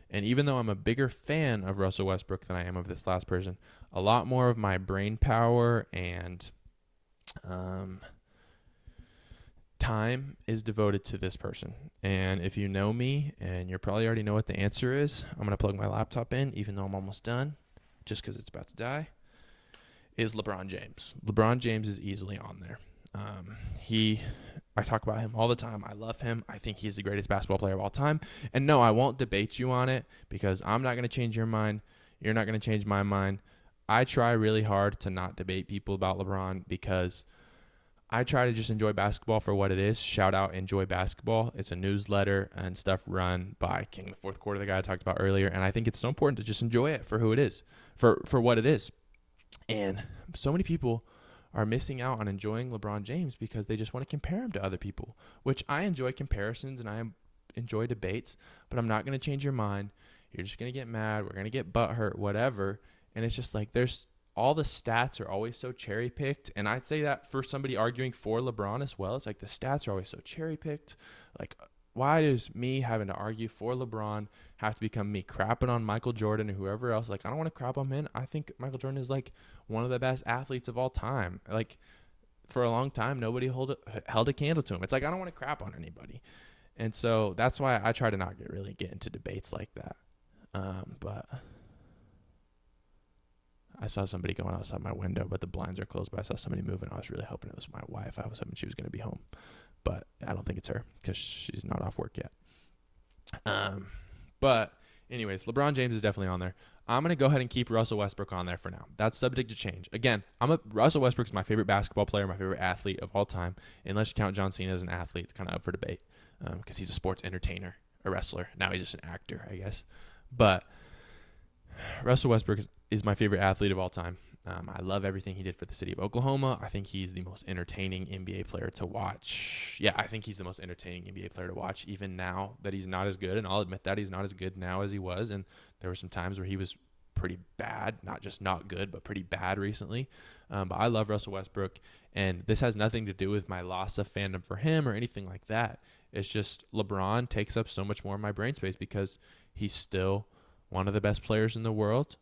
And even though I'm a bigger fan of Russell Westbrook than I am of this last person, a lot more of my brain power and time is devoted to this person. And if you know me, and you probably already know what the answer is, I'm going to plug my laptop in, even though I'm almost done, just because it's about to die, is LeBron James. LeBron James is easily on there. I talk about him all the time. I love him. I think he's the greatest basketball player of all time. And no, I won't debate you on it, because I'm not going to change your mind. You're not going to change my mind. I try really hard to not debate people about LeBron, because I try to just enjoy basketball for what it is. Shout out Enjoy Basketball. It's a newsletter and stuff run by King of the Fourth Quarter, the guy I talked about earlier. And I think it's so important to just enjoy it for who it is, for what it is. And so many people are missing out on enjoying LeBron James because they just want to compare him to other people, which I enjoy comparisons and I enjoy debates, but I'm not going to change your mind. You're just going to get mad. We're going to get butthurt, whatever. And it's just like all the stats are always so cherry picked. And I'd say that for somebody arguing for LeBron as well. It's like the stats are always so cherry picked. Like, why does me having to argue for LeBron have to become me crapping on Michael Jordan and whoever else? Like, I don't want to crap on him. I think Michael Jordan is like one of the best athletes of all time. Like, for a long time, nobody held a candle to him. It's like, I don't want to crap on anybody. And so that's why I try to not really get into debates like that. But I saw somebody going outside my window, but the blinds are closed, but I saw somebody moving. I was really hoping it was my wife. I was hoping she was going to be home, but I don't think it's her because she's not off work yet. But anyways, LeBron James is definitely on there. I'm going to go ahead and keep Russell Westbrook on there for now. That's subject to change. Again, Russell Westbrook's my favorite basketball player, my favorite athlete of all time, unless you count John Cena as an athlete. It's kind of up for debate because he's a sports entertainer, a wrestler. Now he's just an actor, I guess. But Russell Westbrook is my favorite athlete of all time. I love everything he did for the city of Oklahoma. I think he's the most entertaining NBA player to watch. Yeah, I think he's the most entertaining NBA player to watch, even now that he's not as good. And I'll admit that he's not as good now as he was. And there were some times where he was pretty bad, not just not good, but pretty bad recently. But I love Russell Westbrook. And this has nothing to do with my loss of fandom for him or anything like that. It's just LeBron takes up so much more of my brain space because he's still one of the best players in the world.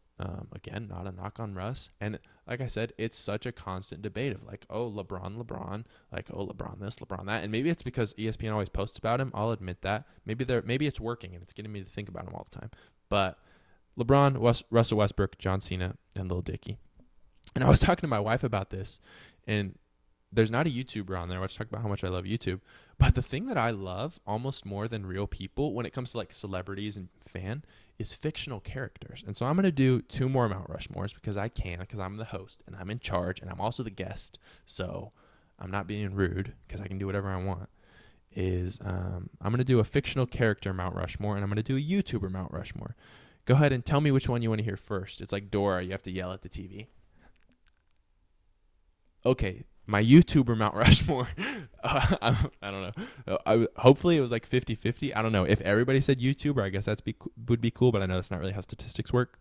Again, not a knock on Russ. And like I said, it's such a constant debate of like, oh, LeBron, like, oh, LeBron this, LeBron that. And maybe it's because ESPN always posts about him. I'll admit that. Maybe it's working and it's getting me to think about him all the time. But LeBron, Russell Westbrook, John Cena, and Lil Dicky. And I was talking to my wife about this, and there's not a YouTuber on there. I was talking about how much I love YouTube. But the thing that I love almost more than real people when it comes to like celebrities and fan is fictional characters. And so I'm going to do 2 more Mount Rushmores because I'm the host and I'm in charge and I'm also the guest. So I'm not being rude because I can do whatever I want. I'm going to do a fictional character Mount Rushmore and I'm going to do a YouTuber Mount Rushmore. Go ahead and tell me which one you want to hear first. It's like Dora. You have to yell at the TV. Okay. My YouTuber Mount Rushmore, I don't know. Hopefully it was like 50-50. I don't know. If everybody said YouTuber, I guess would be cool, but I know that's not really how statistics work.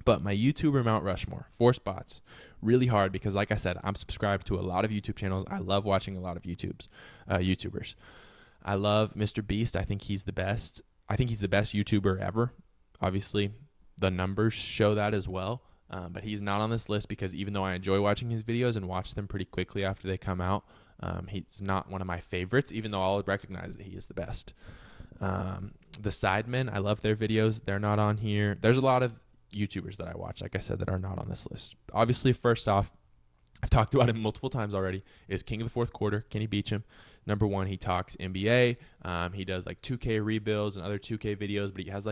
But my YouTuber Mount Rushmore, 4 spots. Really hard because, like I said, I'm subscribed to a lot of YouTube channels. I love watching a lot of YouTubers. I love Mr. Beast. I think he's the best. I think he's the best YouTuber ever. Obviously, the numbers show that as well. But he's not on this list because even though I enjoy watching his videos and watch them pretty quickly after they come out, he's not one of my favorites, even though I'll recognize that he is the best. The Sidemen, I love their videos. They're not on here. There's a lot of YouTubers that I watch, like I said, that are not on this list. Obviously, first off, I've talked about him multiple times already, is King of the Fourth Quarter, Kenny Beecham. Number one, he talks NBA. He does like 2K rebuilds and other 2K videos, but he has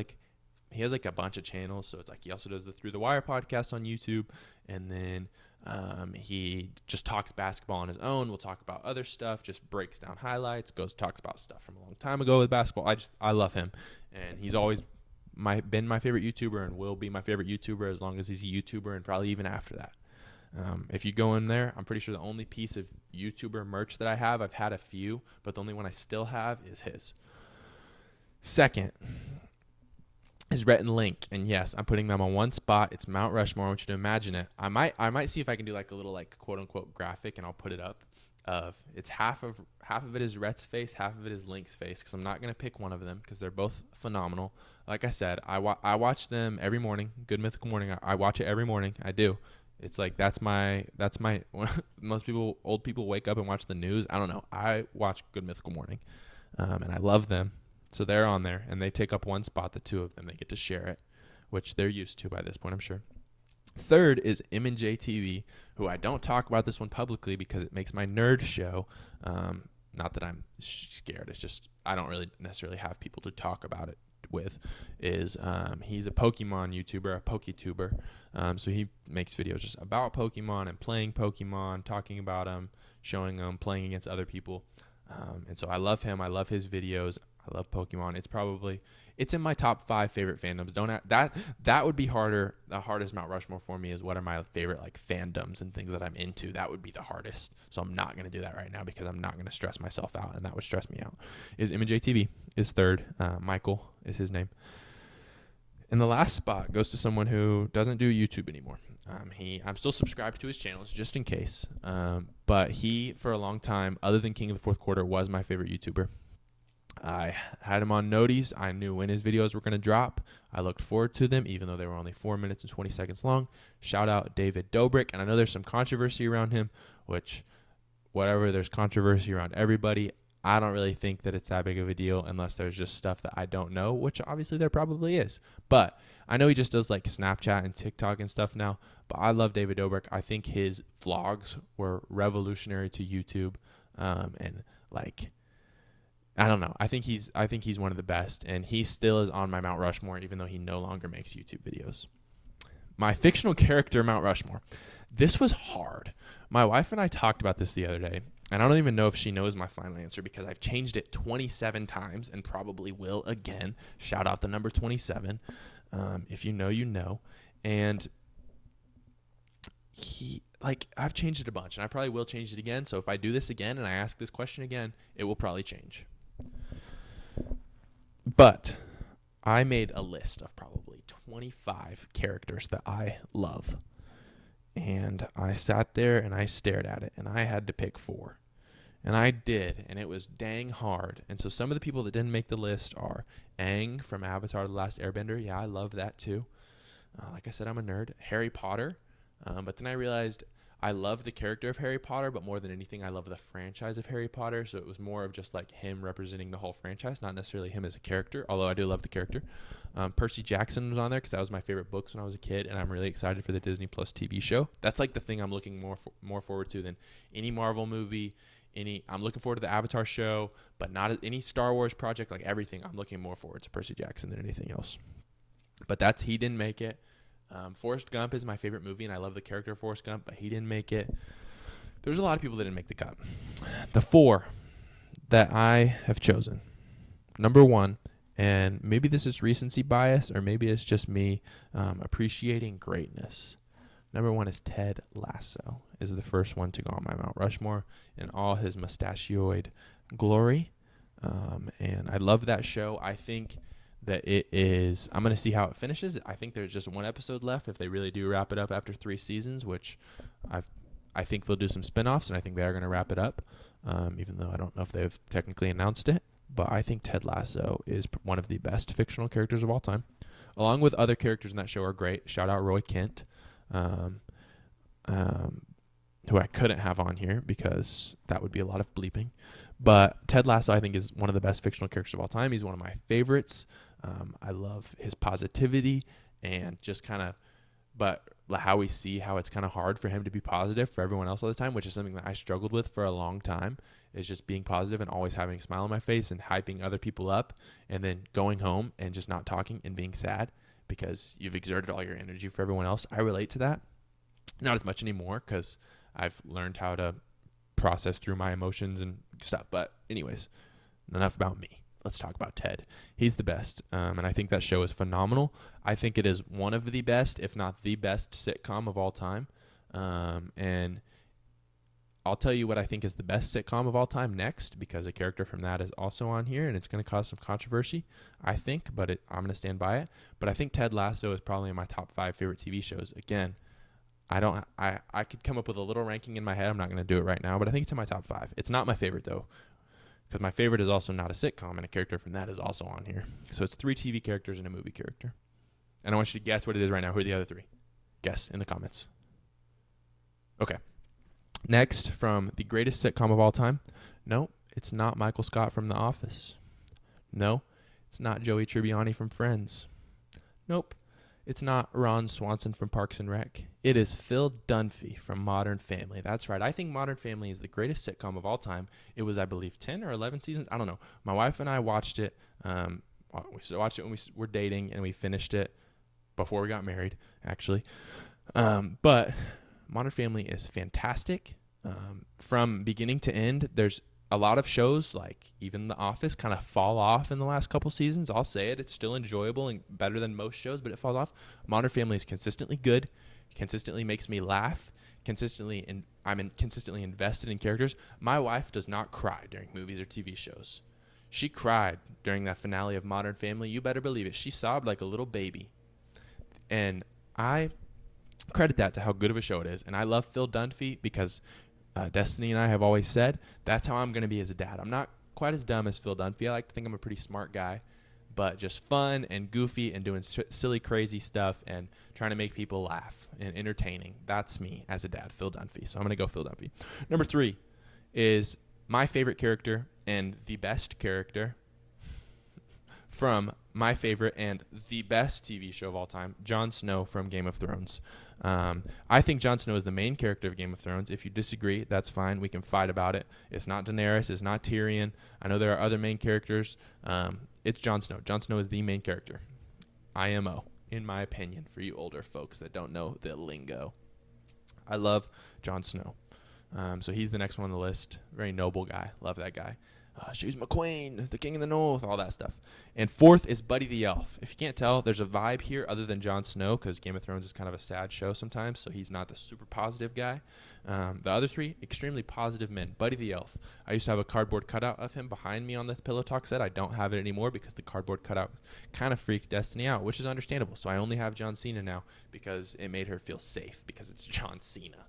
like a bunch of channels. So it's like he also does the Through the Wire podcast on YouTube, and then he just talks basketball on his own. We'll talk about other stuff, just breaks down highlights, talks about stuff from a long time ago with basketball. I love him, and he's always been my favorite YouTuber and will be my favorite YouTuber as long as he's a YouTuber and probably even after that. If you go in there, I'm pretty sure the only piece of YouTuber merch that I have, I've had a few, but the only one I still have is his. Second is Rhett and Link, and yes, I'm putting them on one spot. It's Mount Rushmore. I want you to imagine it. I might see if I can do like a little like quote unquote graphic, and I'll put it up. It's half of it is Rhett's face, half of it is Link's face, because I'm not gonna pick one of them because they're both phenomenal. Like I said, I watch them every morning. Good Mythical Morning. I watch it every morning. I do. It's like that's my most old people wake up and watch the news. I don't know. I watch Good Mythical Morning, and I love them. So they're on there, and they take up one spot. The two of them, they get to share it, which they're used to by this point, I'm sure. Third is M&J TV, who I don't talk about this one publicly because it makes my nerd show. Not that I'm scared. It's just I don't really necessarily have people to talk about it with. He's a Pokemon YouTuber, a PokeTuber. So he makes videos just about Pokemon and playing Pokemon, talking about them, showing them, playing against other people. And so I love him. I love his videos. I love Pokemon. It's in my top 5 favorite fandoms. That would be harder. The hardest Mount Rushmore for me is what are my favorite like fandoms and things that I'm into. That would be the hardest. So I'm not going to do that right now because I'm not going to stress myself out, and that would stress me out. Is M&J TV is third. Michael is his name. And the last spot goes to someone who doesn't do YouTube anymore. I'm still subscribed to his channels just in case. But he, for a long time, other than King of the Fourth Quarter, was my favorite YouTuber. I had him on noties. I knew when his videos were going to drop. I looked forward to them, even though they were only 4 minutes and 20 seconds long. Shout out David Dobrik. And I know there's some controversy around him, which, whatever, there's controversy around everybody. I don't really think that it's that big of a deal unless there's just stuff that I don't know, which obviously there probably is. But I know he just does like Snapchat and TikTok and stuff now. But I love David Dobrik. I think his vlogs were revolutionary to YouTube. And like, I don't know. I think he's one of the best, and he still is on my Mount Rushmore, even though he no longer makes YouTube videos. My fictional character, Mount Rushmore. This was hard. My wife and I talked about this the other day, and I don't even know if she knows my final answer because I've changed it 27 times and probably will again. Shout out the number 27. If you know, you know. And I've changed it a bunch, and I probably will change it again. So if I do this again and I ask this question again, it will probably change. But I made a list of probably 25 characters that I love. And I sat there and I stared at it, and I had to pick 4. And I did, and it was dang hard. And so some of the people that didn't make the list are Aang from Avatar The Last Airbender. Yeah, I love that too. Like I said, I'm a nerd. Harry Potter. But then I realized I love the character of Harry Potter, but more than anything, I love the franchise of Harry Potter. So it was more of just like him representing the whole franchise, not necessarily him as a character, although I do love the character. Percy Jackson was on there because that was my favorite books when I was a kid, and I'm really excited for the Disney Plus TV show. That's like the thing I'm looking more forward to than any Marvel movie. I'm looking forward to the Avatar show, but not any Star Wars project. Like everything, I'm looking more forward to Percy Jackson than anything else. But he didn't make it. Forrest Gump is my favorite movie, and I love the character of Forrest Gump, but he didn't make it. There's a lot of people that didn't make the cut. The 4 that I have chosen. Number 1, and maybe this is recency bias, or maybe it's just me appreciating greatness. Number 1 is Ted Lasso, is the first one to go on my Mount Rushmore in all his mustachioid glory. And I love that show. I think that it is, I'm going to see how it finishes. I think there's just 1 episode left if they really do wrap it up after 3 seasons, which I think they'll do some spinoffs, and I think they are going to wrap it up, even though I don't know if they've technically announced it. But I think Ted Lasso is one of the best fictional characters of all time, along with other characters in that show are great. Shout out Roy Kent. um, who I couldn't have on here because that would be a lot of bleeping. But Ted Lasso, I think, is one of the best fictional characters of all time. He's one of my favorites. I love his positivity and just kind of, but how we see how it's kind of hard for him to be positive for everyone else all the time, which is something that I struggled with for a long time, is just being positive and always having a smile on my face and hyping other people up, and then going home and just not talking and being sad because you've exerted all your energy for everyone else. I relate to that. Not as much anymore because I've learned how to process through my emotions and stuff. But anyways, enough about me. Let's talk about Ted. He's the best, and I think that show is phenomenal. I think it is one of the best, if not the best, sitcom of all time. And I'll tell you what I think is the best sitcom of all time next, because a character from that is also on here, and it's going to cause some controversy, I think, but I'm going to stand by it. But I think Ted Lasso is probably in my top 5 favorite TV shows. Again, I could come up with a little ranking in my head. I'm not going to do it right now, but I think it's in my top 5. It's not my favorite, though, because my favorite is also not a sitcom, and a character from that is also on here. So it's 3 TV characters and a movie character. And I want you to guess what it is right now. Who are the other 3? Guess in the comments. Okay. Next, from the greatest sitcom of all time. No, it's not Michael Scott from The Office. No, it's not Joey Tribbiani from Friends. Nope. It's not Ron Swanson from Parks and Rec. It is Phil Dunphy from Modern Family. That's right. I think Modern Family is the greatest sitcom of all time. It was, I believe, 10 or 11 seasons. I don't know. My wife and I watched it. We watched it when we were dating, and we finished it before we got married, actually. But Modern Family is fantastic. From beginning to end, there's a lot of shows, like even The Office, kind of fall off in the last couple seasons. I'll say it. It's still enjoyable and better than most shows, but it falls off. Modern Family is consistently good, consistently makes me laugh, I'm consistently invested in characters. My wife does not cry during movies or TV shows. She cried during that finale of Modern Family. You better believe it. She sobbed like a little baby. And I credit that to how good of a show it is. And I love Phil Dunphy because Destiny and I have always said that's how I'm going to be as a dad. I'm not quite as dumb as Phil Dunphy. I like to think I'm a pretty smart guy, but just fun and goofy and doing silly, crazy stuff and trying to make people laugh and entertaining. That's me as a dad, Phil Dunphy. So I'm going to go Phil Dunphy. Number 3 is my favorite character and the best character from my favorite and the best TV show of all time, Jon Snow from Game of Thrones. I think Jon Snow is the main character of Game of Thrones. If you disagree, that's fine. We can fight about it. It's not Daenerys. It's not Tyrion. I know there are other main characters. It's Jon Snow. Jon Snow is the main character. IMO, in my opinion, for you older folks that don't know the lingo. I love Jon Snow. So he's the next one on the list. Very noble guy. Love that guy. She's my queen, the king of the north, all that stuff. And 4th is Buddy the Elf. If you can't tell, there's a vibe here other than Jon Snow, because Game of Thrones is kind of a sad show sometimes, so he's not the super positive guy. The other 3, extremely positive men. Buddy the Elf. I used to have a cardboard cutout of him behind me on the Pillow Talk set. I don't have it anymore because the cardboard cutout kind of freaked Destiny out, which is understandable. So I only have John Cena now because it made her feel safe because it's John Cena,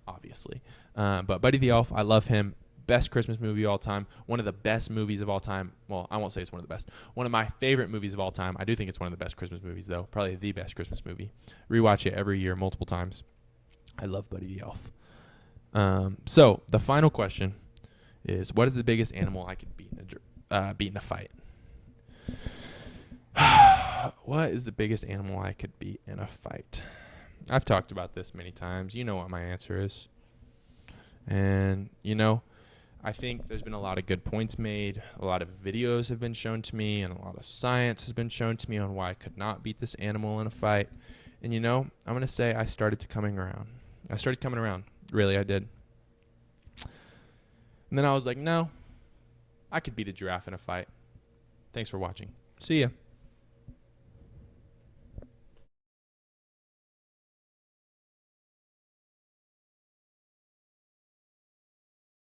obviously. But Buddy the Elf, I love him. Best Christmas movie of all time. One of the best movies of all time. Well, I won't say it's one of the best. One of my favorite movies of all time. I do think it's one of the best Christmas movies, though. Probably the best Christmas movie. Rewatch it every year, multiple times. I love Buddy the Elf. So the final question is, what is the biggest animal I could beat in a fight? What is the biggest animal I could beat in a fight? I've talked about this many times. You know what my answer is. And, I think there's been a lot of good points made. A lot of videos have been shown to me, and a lot of science has been shown to me on why I could not beat this animal in a fight. And, I'm going to say I started coming around. Really, I did. And then I was like, no, I could beat a giraffe in a fight. Thanks for watching. See ya.